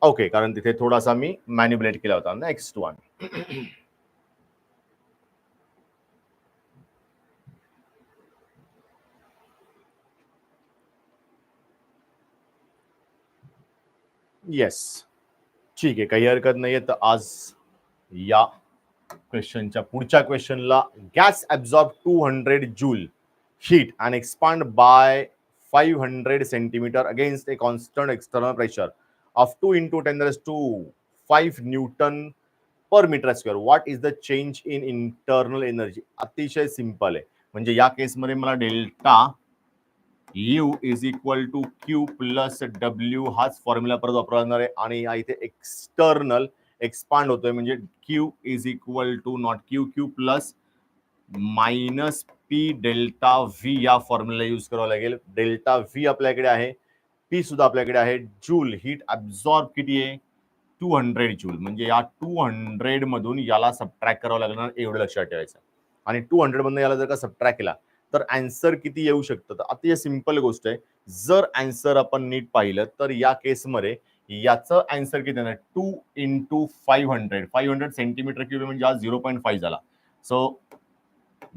ओके, कारण तिथे थोडासा मी मॅन्युपुलेट केला होता. Next one. येस, ठीक आहे, काही हरकत नाहीये. तर आज या क्वेश्चनच्या पुढच्या क्वेश्चनला gas absorb 200 joule heat and expand by 500 centimetre against a constant external pressure of 2 × 10⁵ newton per metre square. What is the change in internal energy. अतिशय सिंपल आहे. म्हणजे या केसमध्ये मला delta U is equal to Q plus W हाच formula परत वापरणार आहे. आणि इथे एक्सटर्नल एक्सपांड होतोय म्हणजे Q is equal to not Q Q plus minus P delta V या फॉर्म्युला यूज करावा लागेल. डेल्टा व्ही आपल्याकडे आहे, पी सुद्धा आपल्याकडे आहे. जूल हीट ॲब्झॉर्ब किती आहे 200 जूल. म्हणजे या 200 मधून याला सबट्रॅक्ट करावं लागणार, एवढं लक्षात ठेवायचं. आणि 200 मधून याला जर का सबट्रॅक्ट केला तर आन्सर किती येऊ शकतं. तर अतिशय सिंपल गोष्ट आहे. जर आन्सर आपण नीट पाहिलं तर या केसमध्ये याचं आन्सर किती येणार 2 × 500 सेंटीमीटर क्यूब म्हणजे आज 0.5 झाला. So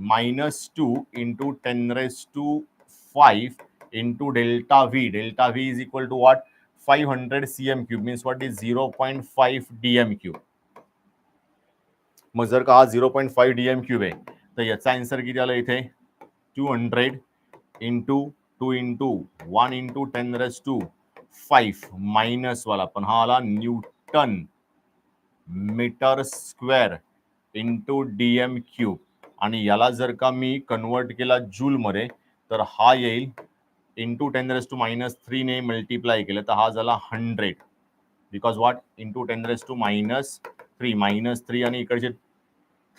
-2 × 10⁵ into delta V. Delta V is equal to what 500 cm cube means what is 0.5 dm cube. मग जर का हा 0.5 dm क्यूब आहे तर याचा आन्सर किती आला इथे 200 into 2 into 1 into 10⁵ मायनस वाला पण हा आला newton metre square into DM cube. आणि याला जर का मी कन्वर्ट केला जूल मध्ये तर हा येईल इंटू 10⁻³ ने मल्टिप्लाय केलं तर हा झाला 100. बिकॉज व्हॉट इंटू 10⁻³ -3 आणि इकडचे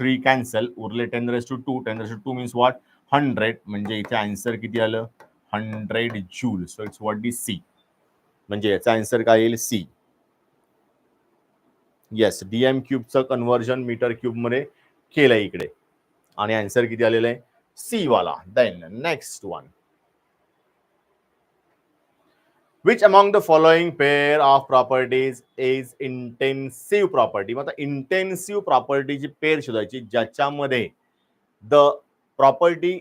3 कॅन्सल उरले 10⁻². 10⁻² मीन्स व्हॉट 100. म्हणजे इथे आन्सर किती आलं 100 joule. So it's what the C. म्हणजे याचा आन्सर काय येईल सी. येस, डीएम क्यूबचं कन्व्हर्जन मीटर क्यूब मध्ये केलंय इकडे आणि आन्सर किती आलेलं आहे सी वाला. Then next one. Which among the following pair of properties is intensive property. मग आता इंटेन्सिव्ह प्रॉपर्टीची पेअर शोधायची ज्याच्यामध्ये the property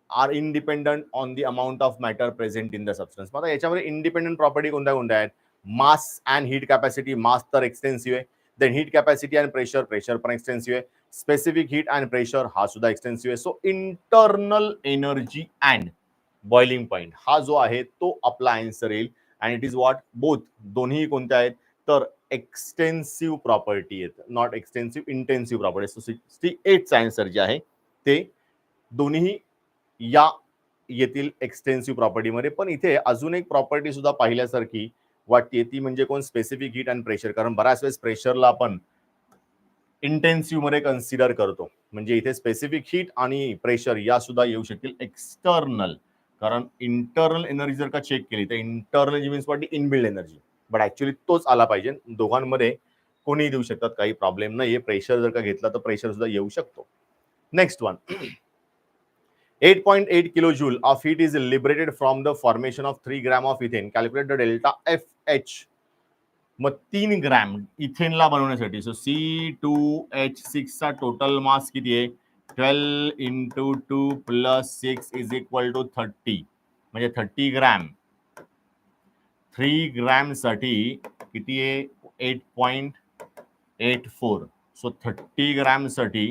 are independent on the amount of matter present in the substance. आता याच्यामध्ये इंडिपेंडंट प्रॉपर्टी कोणत्या कोणत्या आहेत? Mass and heat capacity. Mass तर एक्सटेन्सिव्ह आहे. Then heat capacity and pressure. Pressure पण एक्सटेन्सिव्ह आहे. स्पेसिफिक हीट अँड प्रेशर हा सुद्धा एक्सटेन्सिव्ह आहे. So internal energy and boiling point हा जो आहे तो आपला आन्सर येईल. And it is what both. दोन्ही कोणत्या आहेत? तर एक्सटेन्सिव्ह प्रॉपर्टी आहेत. Not extensive, intensive property. So 68चा आन्सर जे आहे ते दोन्ही या येथील एक्सटेन्सिव्ह प्रॉपर्टीमध्ये. पण इथे अजून एक प्रॉपर्टी सुद्धा पाहिल्यासारखी वाटते, ती म्हणजे कोण? Specific heat and pressure. कारण बऱ्याच वेळेस प्रेशरला आपण इंटेन्सिव्ह मध्ये कन्सिडर करतो. म्हणजे इथे स्पेसिफिक हीट आणि प्रेशर या सुद्धा येऊ शकतील एक्सटर्नल. कारण इंटरनल एनर्जी जर का चेक केली तर इंटरनल जी means what? Inbuilt energy. But actually तोच आला पाहिजे. दोघांमध्ये कोणी देऊ शकतात, काही प्रॉब्लेम नाहीये. प्रेशर जर का घेतला तर प्रेशर सुद्धा येऊ शकतो. Next one. 8.8 kilojoule of heat is liberated from the formation of 3 gram of ethane. Calculate the delta FH. मग 3 ग्रॅम इथेनला बनवण्यासाठी. सो C2H6 चा टोटल मास किती आहे? 12 into 2 plus 6 is equal to 30. म्हणजे 30 ग्रॅम. 3 ग्रॅम साठी किती आहे? 8.84. सो 30 ग्रॅम साठी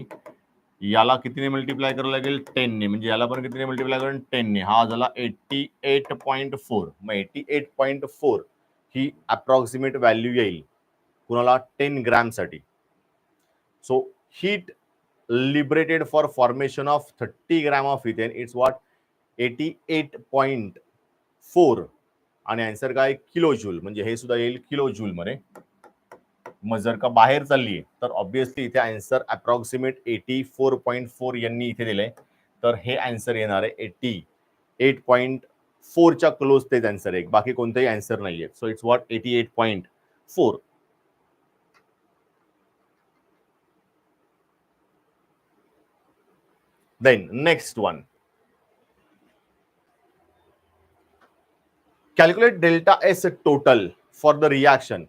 याला कितीने मल्टिप्लाय करावं लागेल? 10 ने. म्हणजे याला पण कितीने मल्टिप्लाय करून? 10 ने. हा झाला 88.4. मग 88.4 ही अप्रॉक्सिमेट व्हॅल्यू येईल कुणाला? 10 ग्रॅम साठी. So heat liberated for formation of 30 gram of ethane it's what? 88.4. आणि आन्सर काय? Kilo joule. म्हणजे हे सुद्धा येईल किलो जूल मध्ये. मग जर का बाहेर चालली तर ऑब्विसली इथे आन्सर अप्रॉक्सिमेट 84.4 यांनी इथे दिलंय. तर हे आन्सर येणार आहे 88.4 च्या क्लोज तेच आन्सर आहे. बाकी कोणतेही आन्सर नाहीये. So it's what? 88.4. Then next one. Calculate delta S total for the reaction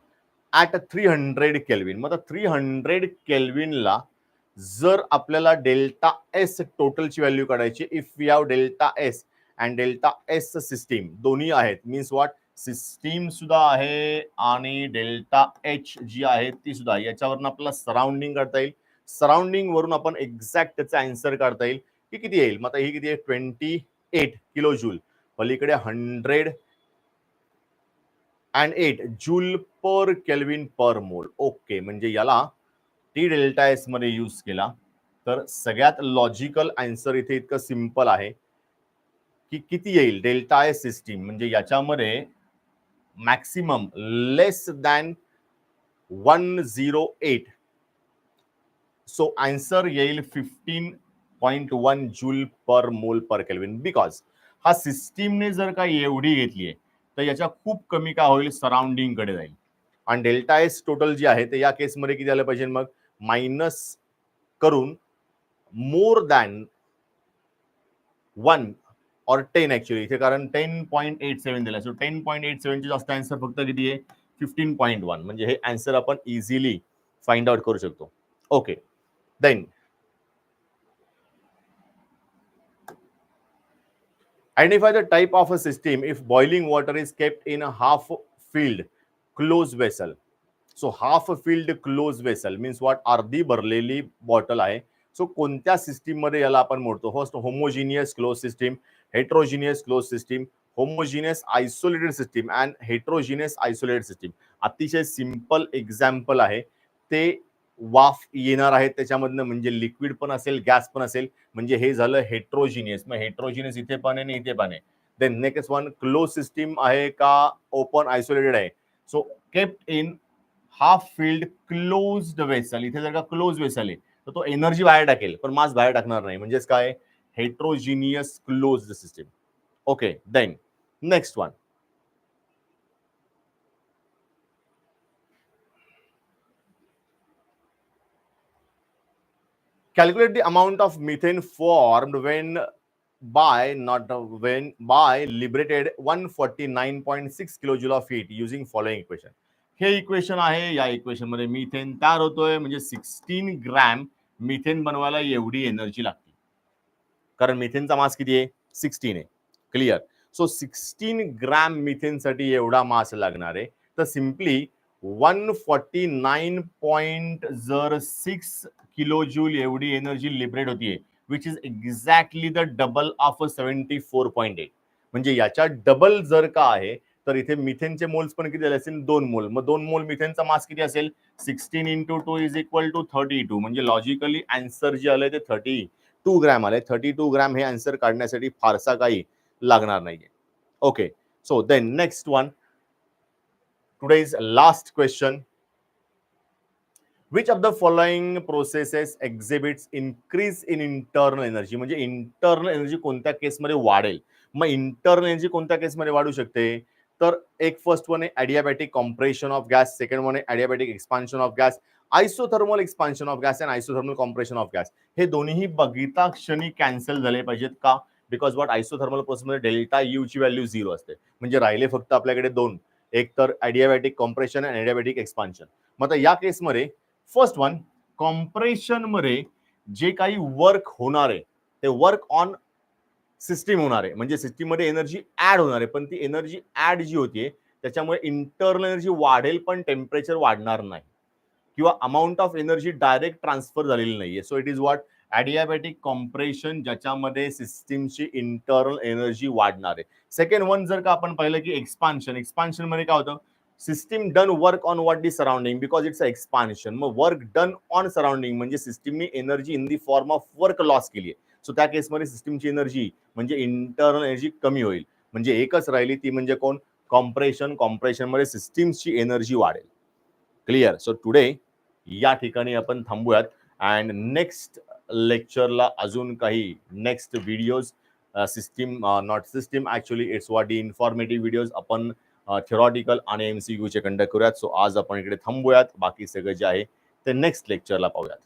at 300 kelvin. मग 300 केल्विनला जर आपल्याला डेल्टा एस टोटलची व्हॅल्यू काढायची, if we have delta S and delta S system दोन्ही आहेत, मीन्स व्हॉट? सिस्टीम सुद्धा आहे आणि डेल्टा एच जी आहे ती सुद्धा. याच्यावरून आपल्याला सराउंडिंग काढता येईल. सराउंडिंग वरून आपण एक्झॅक्ट त्याचा आन्सर काढता येईल की किती येईल. मग ही किती आहे? 28 किलो जूल. पलीकडे 100 and 8 जूल पर केल्विन पर मोल. ओके, म्हणजे याला टी डेल्टा एस मध्ये यूज केला तर सगळ्यात लॉजिकल आन्सर इथे इतकं सिंपल आहे की किती येईल डेल्टा एस सिस्टीम. म्हणजे याच्यामध्ये मॅक्सिमम लेस दॅन 108. सो आन्सर येईल 15.1 जूल पर मोल पर केल्विन. बिकॉज हा सिस्टीमने जर का एवढी घेतली आहे तर याच्या खूप कमी काय होईल? सराउंडिंग कडे जाईल. आणि डेल्टा एस टोटल जी आहे ते या केसमध्ये किती आलं पाहिजे? मग मायनस करून मोर दॅन 1 और 10 ऍक्च्युअली इथे, कारण 10.87 दिला. सो 10.87 चे जास्त आन्सर फक्त किती आहे? 15.1. म्हणजे हे आन्सर आपण इझिली फाइंड आउट करू शकतो. Okay, then identify the type of a system if boiling water is kept in a half filled closed vessel. So half filled closed vessel means what? अर्धी भरलेली बॉटल आहे. So कोणत्या system मध्ये याला आपण मोडतो? First homogeneous close system, heterogeneous close system, homogeneous isolated system and heterogeneous isolated system. अतिशय simple example आहे. ते वाफ येणार आहे त्याच्यामधनं, म्हणजे लिक्विड पण असेल, गॅस पण असेल. म्हणजे हे झालं हेट्रोजिनियस. मग हेट्रोजिनियस इथे पण आहे आणि इथे पण आहे. Then next one, close system आहे का ओपन आयसोलेटेड आहे? So kept in half filled closed vessel. इथे जर का क्लोज वेसल आहे तर तो एनर्जी बाहेर टाकेल पण मास बाहेर टाकणार नाही. म्हणजेच काय? Heterogeneous closed system. Okay, then next one. Calculate the amount of methane formed when liberated 149.6 kilojoule of heat using following equation. हे इक्वेशन आहे. या इक्वेशन मध्ये मिथेन तयार होतोय. म्हणजे 16 ग्रॅम मिथेन बनवायला एवढी एनर्जी लागते. कारण मिथेनचा मास किती आहे 16 आहे. क्लिअर. सो 16 ग्रॅम मिथेनसाठी एवढा मास लागणार आहे. तर सिम्पली 149.06 किलो जूल एवढी एनर्जी लिबरेट होतीये, which is exactly the double of 74.8. म्हणजे याच्या डबल जर का आहे तर इथे मिथेनचे मोल्स पण किती झाले असेल 2 मोल. मग 2 मोल मिथेनचा मास किती असेल 16 इंटू 2 इज इक्वल टू 32. म्हणजे लॉजिकली आन्सर जे आलंय ते 32 ग्रॅम आले. 32 ग्रॅम हे आन्सर काढण्यासाठी फारसा काही लागणार नाहीये. Okay, so then next one, today's last question. Which of the following processes exhibits increase in internal energy? म्हणजे इंटरनल एनर्जी कोणत्या केसमध्ये वाढेल? मग इंटरनल एनर्जी कोणत्या केसमध्ये वाढू शकते? तर एक फर्स्ट वन आहे adiabatic compression of gas, second one आहे adiabatic expansion of gas, isothermal expansion of gas and isothermal compression of gas. हे दोन्ही बघिता क्षणी कॅन्सल झाले पाहिजेत. का? बिकॉज वॉट आयसोथर्मल प्रोसेसमध्ये डेल्टा यू ची व्हॅल्यू 0 असते. म्हणजे राहिले फक्त आपल्याकडे दोन, एक तर ॲडियाबॅटिक कॉम्प्रेशन आणि ॲडियाबॅटिक एक्सपान्शन. मग आता या केसमध्ये फर्स्ट वन, कॉम्प्रेशन मध्ये जे काही वर्क होणार आहे ते वर्क ऑन सिस्टीम होणार आहे. म्हणजे सिस्टीम मध्ये एनर्जी ऍड होणार आहे, पण ती एनर्जी ऍड जी होतीये त्याच्यामुळे इंटरनल एनर्जी वाढेल पण टेम्परेचर वाढणार नाही, किंवा amount of energy direct transfer झालेली नाहीये. So it is what adiabatic compression, ज्याच्यामध्ये सिस्टीमची इंटरनल एनर्जी वाढणार आहे. सेकंड वन जर का आपण पाहिलं की एक्सपान्शन, एक्सपान्शन मध्ये काय होतं, system done work on what the surrounding because it's a expansion. मग वर्क डन ऑन सराउंडिंग म्हणजे सिस्टीमने energy in the form of work loss केली आहे. सो त्या केसमध्ये सिस्टीमची एनर्जी म्हणजे इंटरनल एनर्जी कमी होईल. म्हणजे एकच राहिली ती म्हणजे कोण, कॉम्प्रेशन. कॉम्प्रेशन मध्ये सिस्टीमची एनर्जी वाढेल. क्लिअर. सो टुडे या ठिकाणी आपण थांबूयात अँड नेक्स्ट लेक्चरला अजून काही next videos system not system actually it's what the informative videos आपण थेरॉटिकल आणि MCQ चे कंडक्ट करूयात. सो आज आपण इकडे थांबूयात. बाकी सगळं जे आहे ते नेक्स्ट लेक्चरला पाहूयात.